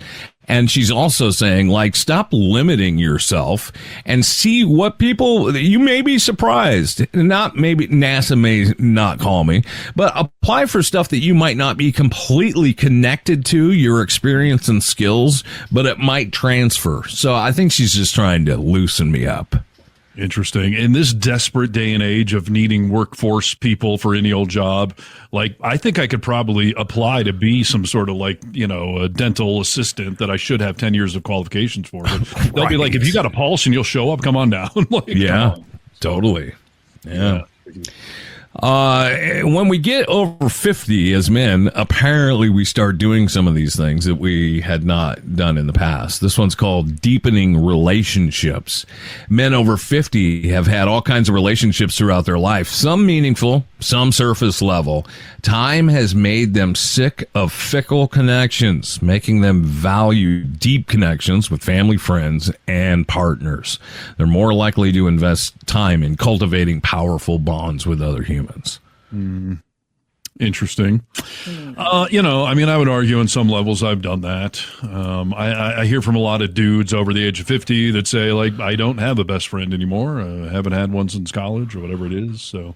And she's also saying, like, stop limiting yourself and see what people, you may be surprised. Not maybe NASA may not call me, but apply for stuff that you might not be completely connected to, your experience and skills, but it might transfer. So I think she's just trying to loosen me up. Interesting. In this desperate day and age of needing workforce people for any old job, like, I think I could probably apply to be some sort of, like, you know, a dental assistant that I should have 10 years of qualifications for. But they'll be like, if you got a pulse and you'll show up, come on down. Like, yeah, totally. Yeah. When we get over 50 as men, apparently we start doing some of these things that we had not done in the past. This one's called deepening relationships. Men over 50 have had all kinds of relationships throughout their life, some meaningful, some surface level. Time has made them sick of fickle connections, making them value deep connections with family, friends, and partners. They're more likely to invest time in cultivating powerful bonds with other humans. Interesting. You know, I mean, I would argue on some levels I've done that. I hear from a lot of dudes over the age of 50 that say, like, I don't have a best friend anymore. I haven't had one since college or whatever it is. So,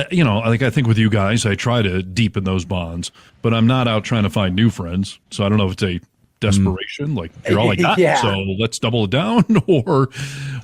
you know, I think with you guys, I try to deepen those bonds, but I'm not out trying to find new friends. So I don't know if it's a desperation, like, you're all I got, so let's double it down, or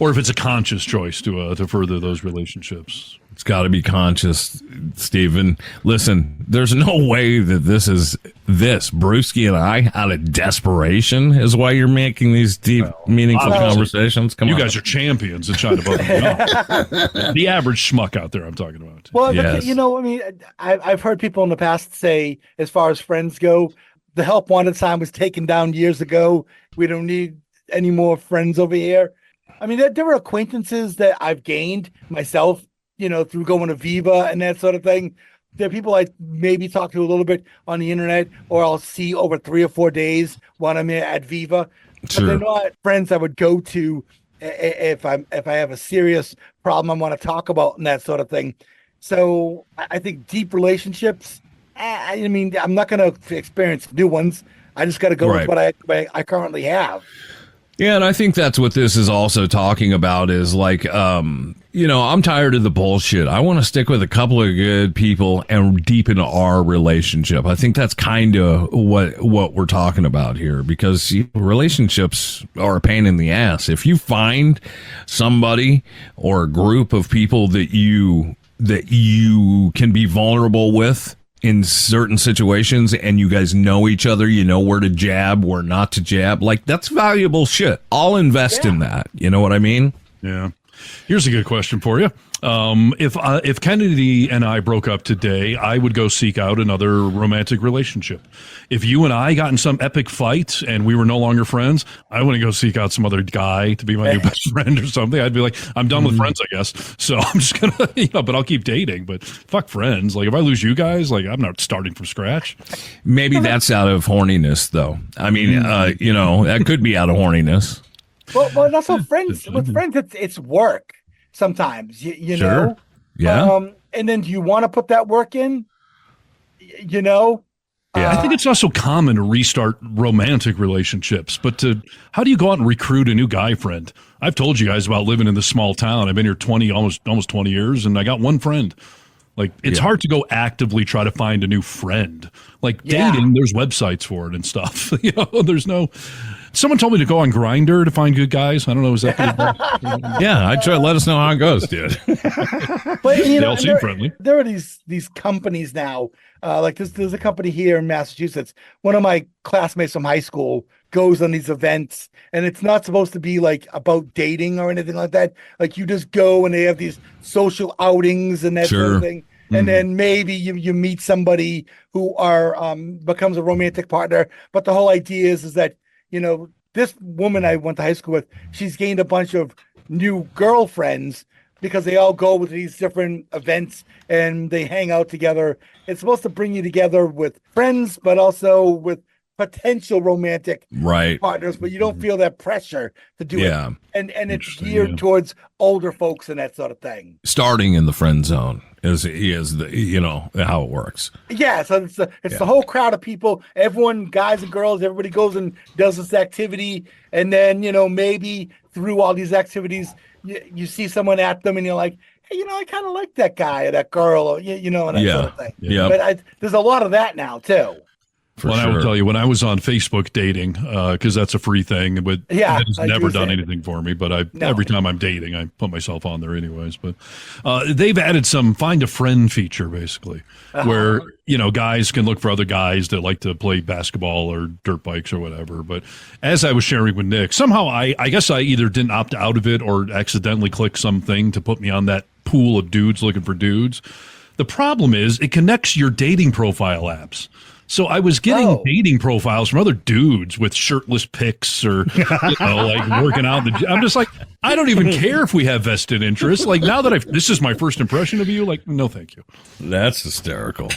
if it's a conscious choice to further those relationships. It's got to be conscious, Stephen. Listen, there's no way that this Brewski and I, out of desperation, is why you're making these deep, meaningful conversations. Come on. You guys are champions at trying to vote me up. The average schmuck out there I'm talking about. Well, yes. You know, I mean, I've heard people in the past say, as far as friends go, the help wanted sign was taken down years ago. We don't need any more friends over here. I mean, there were acquaintances that I've gained myself, you know, through going to Viva and that sort of thing. There are people I maybe talk to a little bit on the internet, or I'll see over 3 or 4 days when I'm at Viva. Sure. But they're not friends I would go to if I have a serious problem I want to talk about and that sort of thing. So I think deep relationships, I mean, I'm not going to experience new ones. I just got to go with what I currently have. Yeah, and I think that's what this is also talking about is, like, you know, I'm tired of the bullshit. I want to stick with a couple of good people and deepen our relationship. I think that's kind of what we're talking about here, because relationships are a pain in the ass. If you find somebody or a group of people that you can be vulnerable with in certain situations, and you guys know each other, you know where to jab, where not to jab, like, that's valuable shit. I'll invest in that. You know what I mean? Yeah. Here's a good question for you. If Kennedy and I broke up today, I would go seek out another romantic relationship. If you and I got in some epic fight and we were no longer friends, I wouldn't go seek out some other guy to be my new best friend or something. I'd be like, I'm done with friends, I guess. So I'm just gonna, but I'll keep dating. But fuck friends. Like if I lose you guys, like I'm not starting from scratch. Maybe that's out of horniness, though. I mean, that could be out of horniness. Well, that's what friends. With friends, it's work. Sometimes, you Sure. know, Yeah. And then do you want to put that work in? You know, I think it's also common to restart romantic relationships, but how do you go out and recruit a new guy friend? I've told you guys about living in this small town. I've been here almost 20 years, and I got one friend. Like it's hard to go actively try to find a new friend. Like dating, there's websites for it and stuff. There's no. Someone told me to go on Grindr to find good guys. I don't know. Is that good? Yeah, I try. Let us know how it goes, dude. But They all seem friendly. There are these companies now. Like there's a company here in Massachusetts. One of my classmates from high school goes on these events, and it's not supposed to be like about dating or anything like that. Like you just go and they have these social outings and that sort of thing. And then maybe you meet somebody who becomes a romantic partner. But the whole idea is that, this woman I went to high school with, she's gained a bunch of new girlfriends because they all go with these different events and they hang out together. It's supposed to bring you together with friends, but also with potential romantic partners, but you don't feel that pressure to do it. And it's geared towards older folks and that sort of thing. Starting in the friend zone is how it works. Yeah, so it's the whole crowd of people, everyone, guys and girls, everybody goes and does this activity, and then maybe through all these activities you see someone at them and you're like, hey, I kind of like that guy or that girl, or and that sort of thing. But there's a lot of that now too. I will tell you, when I was on Facebook dating, because that's a free thing, but it's never done anything for me. But every time I'm dating, I put myself on there anyways. But they've added some find a friend feature, basically, where guys can look for other guys that like to play basketball or dirt bikes or whatever. But as I was sharing with Nick, somehow I guess I either didn't opt out of it or accidentally clicked something to put me on that pool of dudes looking for dudes. The problem is it connects your dating profile apps. So I was getting dating profiles from other dudes with shirtless pics or, like working out. I'm just like, I don't even care if we have vested interest. Like now that this is my first impression of you, like, no, thank you. That's hysterical.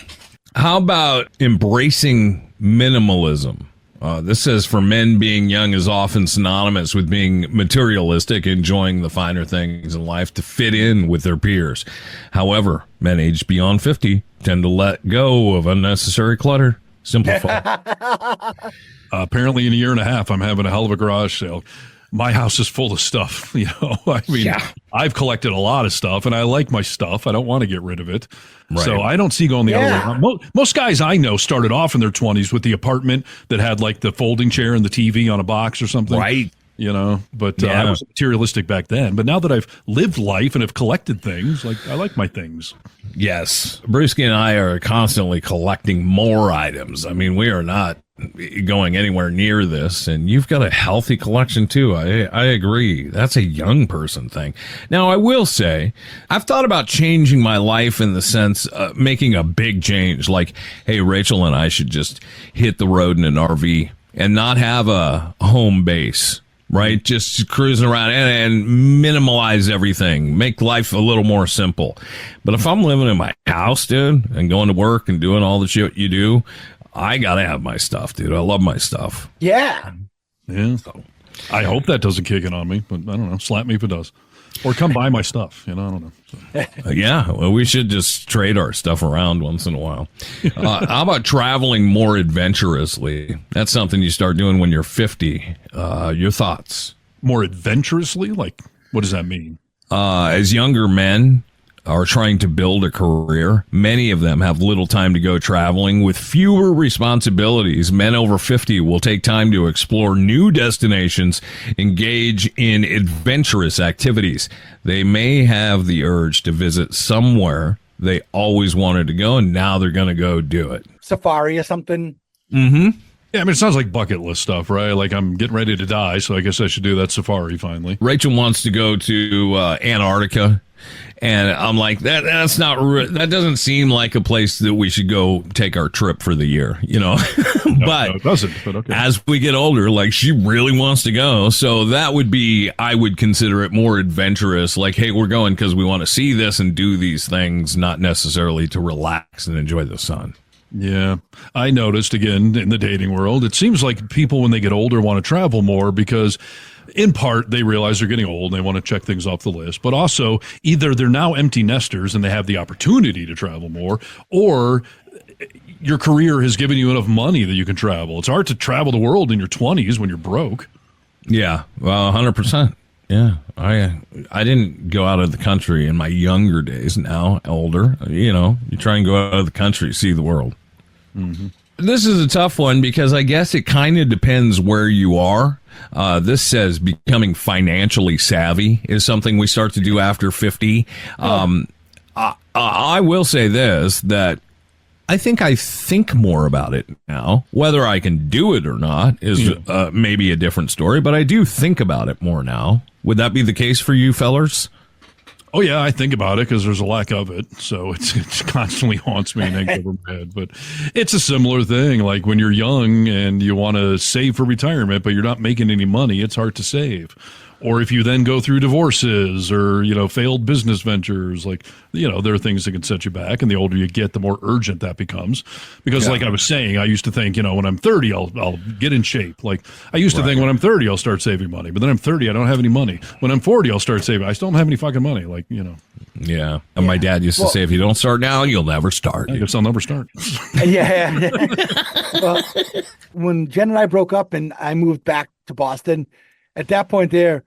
How about embracing minimalism? This says for men, being young is often synonymous with being materialistic, enjoying the finer things in life to fit in with their peers. However, men aged beyond 50 tend to let go of unnecessary clutter. Simplify. Apparently in a year and a half, I'm having a hell of a garage sale. My house is full of stuff. I've collected a lot of stuff and I like my stuff. I don't want to get rid of it. Right. So I don't see going the other way around. Most guys I know started off in their 20s with the apartment that had like the folding chair and the TV on a box or something. Right. But I was materialistic back then. But now that I've lived life and have collected things, like I like my things. Yes. Brewski and I are constantly collecting more items. I mean, we are not going anywhere near this, and you've got a healthy collection too. I agree. That's a young person thing. Now, I will say, I've thought about changing my life in the sense making a big change. Like, hey, Rachel and I should just hit the road in an RV and not have a home base. Right? Just cruising around and minimalize everything. Make life a little more simple. But if I'm living in my house, dude, and going to work and doing all the shit you do, I got to have my stuff, dude. I love my stuff. Yeah. Yeah. So, I hope that doesn't kick in on me, but I don't know. Slap me if it does. Or come buy my stuff. I don't know. So. Yeah. Well, we should just trade our stuff around once in a while. How about traveling more adventurously? That's something you start doing when you're 50. Your thoughts? More adventurously? Like, what does that mean? As younger men are trying to build a career, many of them have little time to go traveling. With fewer responsibilities, men over 50 will take time to explore new destinations, engage in adventurous activities. They may have the urge to visit somewhere they always wanted to go, and now they're going to go do it. Safari or something. Mm-hmm. Yeah, I mean, it sounds like bucket list stuff, right? Like I'm getting ready to die, so I guess I should do that safari finally. Rachel wants to go to Antarctica, and I'm like, that's not that doesn't seem like a place that we should go take our trip for the year, you know. But no, it doesn't. But okay. As we get older, like she really wants to go, so that would be, I would consider it more adventurous. Like, hey, we're going because we want to see this and do these things, not necessarily to relax and enjoy the sun. Yeah. I noticed, again, in the dating world, it seems like people, when they get older, want to travel more because, in part, they realize they're getting old and they want to check things off the list. But also, either they're now empty nesters and they have the opportunity to travel more, or your career has given you enough money that you can travel. It's hard to travel the world in your 20s when you're broke. Yeah, well, 100%. Yeah, I didn't go out of the country in my younger days. Now, older, you know, you try and go out of the country, see the world. Mm-hmm. This is a tough one because I guess it kind of depends where you are. This says becoming financially savvy is something we start to do after 50. I will say this, that I think more about it now. Whether I can do it or not is maybe a different story, but I do think about it more now. Would that be the case for you fellers? Oh, yeah, I think about it because there's a lack of it. So it constantly haunts me and hangs over my head. But it's a similar thing. Like when you're young and you want to save for retirement, but you're not making any money, it's hard to save. Or if you then go through divorces or, you know, failed business ventures, like, you know, there are things that can set you back. And the older you get, the more urgent that becomes. Because like I was saying, I used to think, you know, when I'm 30, I'll get in shape. Like I used to think when I'm 30, I'll start saving money. But then I'm 30, I don't have any money. When I'm 40, I'll start saving. I still don't have any fucking money. Like, you know. Yeah. And my dad used to say, if you don't start now, you'll never start. I guess I'll never start. Yeah. Well, when Jen and I broke up and I moved back to Boston, at that point there,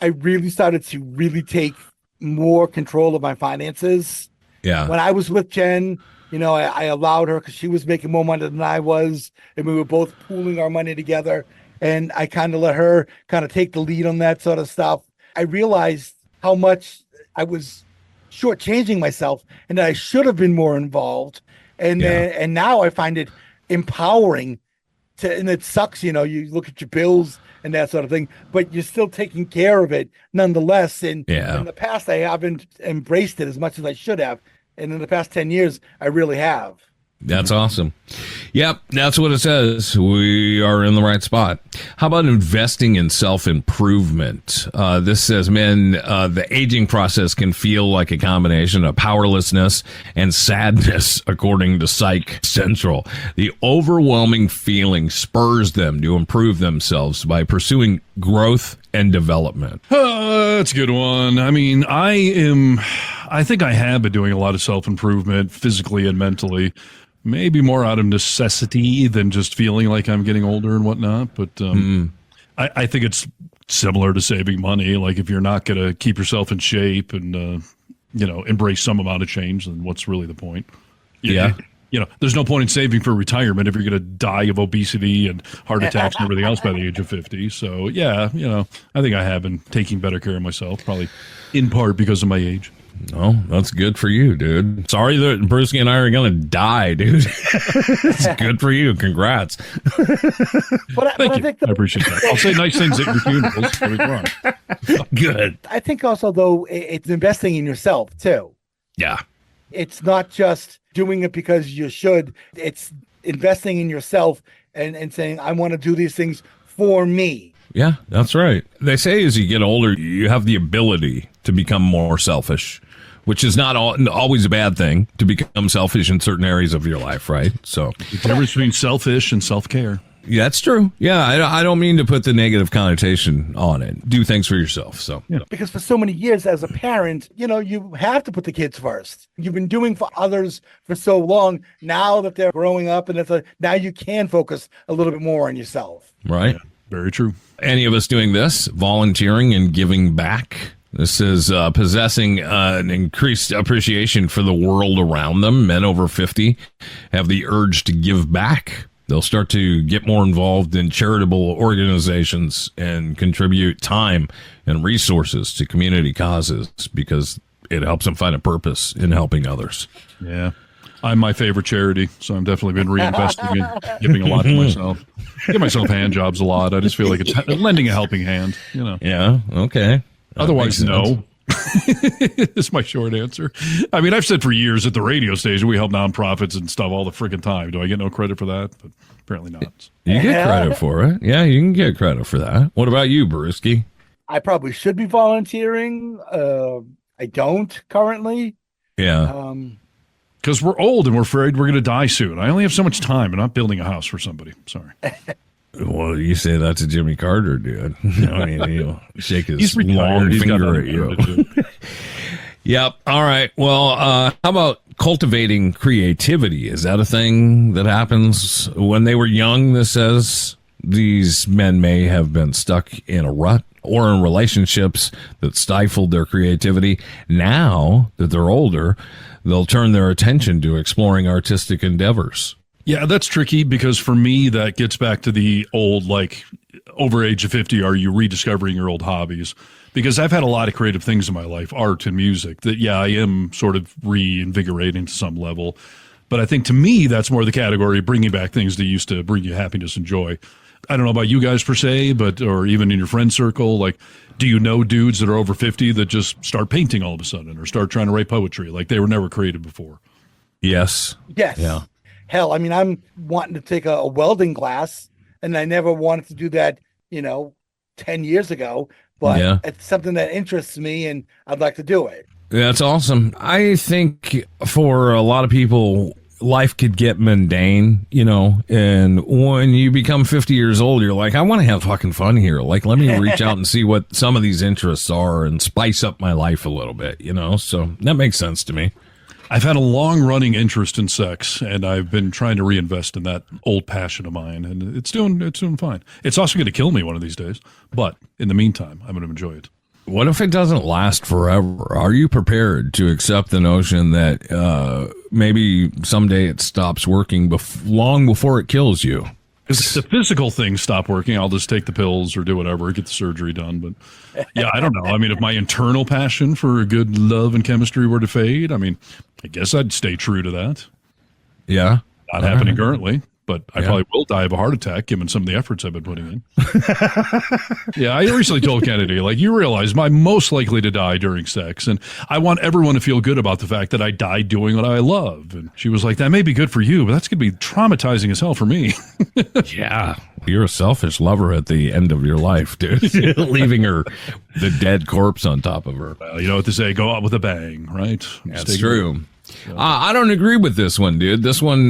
I really started to really take more control of my finances. Yeah. When I was with Jen, you know, I allowed her because she was making more money than I was, and we were both pooling our money together. And I kind of let her kind of take the lead on that sort of stuff. I realized how much I was shortchanging myself and that I should have been more involved. And and now I find it empowering and it sucks, you know, you look at your bills and that sort of thing, but you're still taking care of it nonetheless. And in the past, I haven't embraced it as much as I should have. And in the past 10 years, I really have. That's awesome. Yep, that's what it says. We are in the right spot. How about investing in self-improvement? This says, men, the aging process can feel like a combination of powerlessness and sadness, according to Psych Central. The overwhelming feeling spurs them to improve themselves by pursuing growth and development. That's a good one. I mean, I think I have been doing a lot of self-improvement physically and mentally. Maybe more out of necessity than just feeling like I'm getting older and whatnot. But I think it's similar to saving money. Like if you're not going to keep yourself in shape and, you know, embrace some amount of change, then what's really the point? You know, there's no point in saving for retirement if you're going to die of obesity and heart attacks and everything else by the age of 50. So, yeah, you know, I think I have been taking better care of myself, probably in part because of my age. Oh, that's good for you, dude. Sorry that Brewski and I are going to die, dude. It's good for you. Congrats. Thank you. I appreciate that. I'll say nice things at your funerals. Good. I think also, though, it's investing in yourself, too. Yeah. It's not just doing it because you should. It's investing in yourself and saying, I want to do these things for me. Yeah, that's right. They say as you get older, you have the ability to become more selfish, which is not always a bad thing, to become selfish in certain areas of your life, right? So the difference between selfish and self-care. Yeah, that's true. Yeah, I don't mean to put the negative connotation on it. Do things for yourself. So because for so many years as a parent, you know, you have to put the kids first. You've been doing for others for so long. Now that they're growing up, and now you can focus a little bit more on yourself. Right. Yeah, very true. Any of us doing this, volunteering and giving back? This is possessing an increased appreciation for the world around them. Men over 50 have the urge to give back. They'll start to get more involved in charitable organizations and contribute time and resources to community causes because it helps them find a purpose in helping others. Yeah. I'm my favorite charity, so I've definitely been reinvesting and giving a lot to myself. give myself hand jobs a lot. I just feel like it's lending a helping hand, you know. Yeah. Okay. Otherwise, no. It's my short answer. I mean, I've said for years at the radio station, we help nonprofits and stuff all the freaking time. Do I get no credit for that? But apparently not. You get credit for it. Yeah, you can get credit for that. What about you, Brewski? I probably should be volunteering. I don't currently. Yeah. Because we're old and we're afraid we're going to die soon. I only have so much time. I'm not building a house for somebody. Sorry. Well, you say that to Jimmy Carter, dude. I mean, he'll shake his He's long He's finger at you. Yep. All right. Well, how about cultivating creativity? Is that a thing that happens when they were young? This says these men may have been stuck in a rut or in relationships that stifled their creativity. Now that they're older, they'll turn their attention to exploring artistic endeavors. Yeah, that's tricky because for me, that gets back to the old, like, over age of 50, are you rediscovering your old hobbies? Because I've had a lot of creative things in my life, art and music, that, yeah, I am sort of reinvigorating to some level. But I think to me, that's more the category of bringing back things that used to bring you happiness and joy. I don't know about you guys per se, but, or even in your friend circle, like, do you know dudes that are over 50 that just start painting all of a sudden or start trying to write poetry like they were never creative before? Yes. Yes. Yeah. Hell, I mean, I'm wanting to take a welding class, and I never wanted to do that, 10 years ago. But it's something that interests me, and I'd like to do it. That's awesome. I think for a lot of people, life could get mundane, and when you become 50 years old, you're like, I want to have fucking fun here. Like, let me reach out and see what some of these interests are and spice up my life a little bit, So that makes sense to me. I've had a long-running interest in sex, and I've been trying to reinvest in that old passion of mine, and it's doing fine. It's also going to kill me one of these days, but in the meantime, I'm going to enjoy it. What if it doesn't last forever? Are you prepared to accept the notion that maybe someday it stops working long before it kills you? If the physical things stop working, I'll just take the pills or do whatever, get the surgery done. But yeah, I don't know. I mean, if my internal passion for good love and chemistry were to fade, I mean, I guess I'd stay true to that. Yeah. Not happening currently, but I probably will die of a heart attack given some of the efforts I've been putting in. Yeah, I recently told Kennedy, like, you realize I'm most likely to die during sex, and I want everyone to feel good about the fact that I died doing what I love. And she was like, that may be good for you, but that's going to be traumatizing as hell for me. Yeah. You're a selfish lover at the end of your life, dude. Leaving the dead corpse on top of her. Well, you know what they say, go out with a bang, right? That's true. I don't agree with this one, dude. This one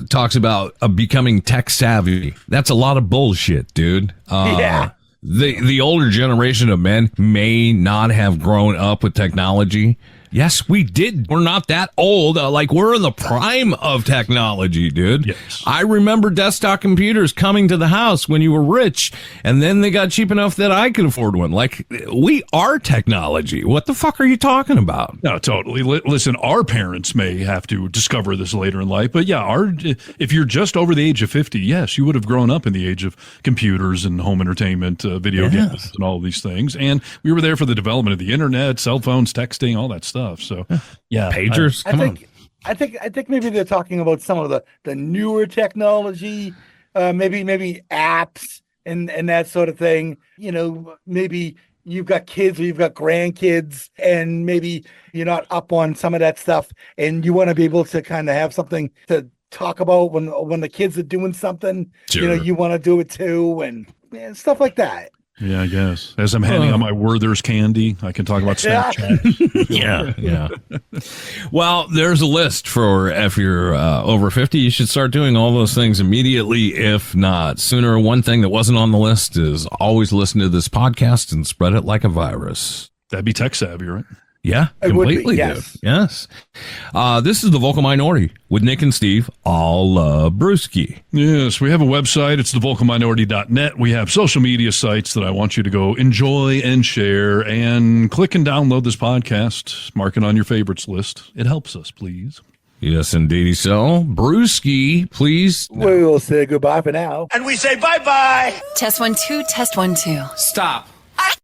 talks about becoming tech savvy. That's a lot of bullshit, dude. Yeah. The older generation of men may not have grown up with technology. Yes, we did. We're not that old. We're in the prime of technology, dude. Yes. I remember desktop computers coming to the house when you were rich, and then they got cheap enough that I could afford one. Like, we are technology. What the fuck are you talking about? No, totally. Listen, our parents may have to discover this later in life, but yeah, if you're just over the age of 50, yes, you would have grown up in the age of computers and home entertainment, video games, and all of these things. And we were there for the development of the internet, cell phones, texting, all that stuff. So, yeah, pagers. Come on. I think maybe they're talking about some of the newer technology, maybe apps and that sort of thing. Maybe you've got kids or you've got grandkids, and maybe you're not up on some of that stuff, and you want to be able to kind of have something to talk about when the kids are doing something. Sure. You want to do it too, and stuff like that. Yeah, I guess. As I'm handing out my Werther's candy, I can talk about Snapchat. Yeah. Well, there's a list for if you're over 50, you should start doing all those things immediately. If not sooner, one thing that wasn't on the list is always listen to this podcast and spread it like a virus. That'd be tech savvy, right? Yeah, it completely. Would be, yes. Dude. Yes. This is the Vocal Minority with Nick and Steve, all Brewski. Yes, we have a website. It's thevocalminority.net. We have social media sites that I want you to go enjoy and share, and click and download this podcast. Mark it on your favorites list. It helps us, please. Yes, indeed. So, Brewski, please. We will say goodbye for now. And we say bye-bye. Test 1 2, test 1 2. Stop.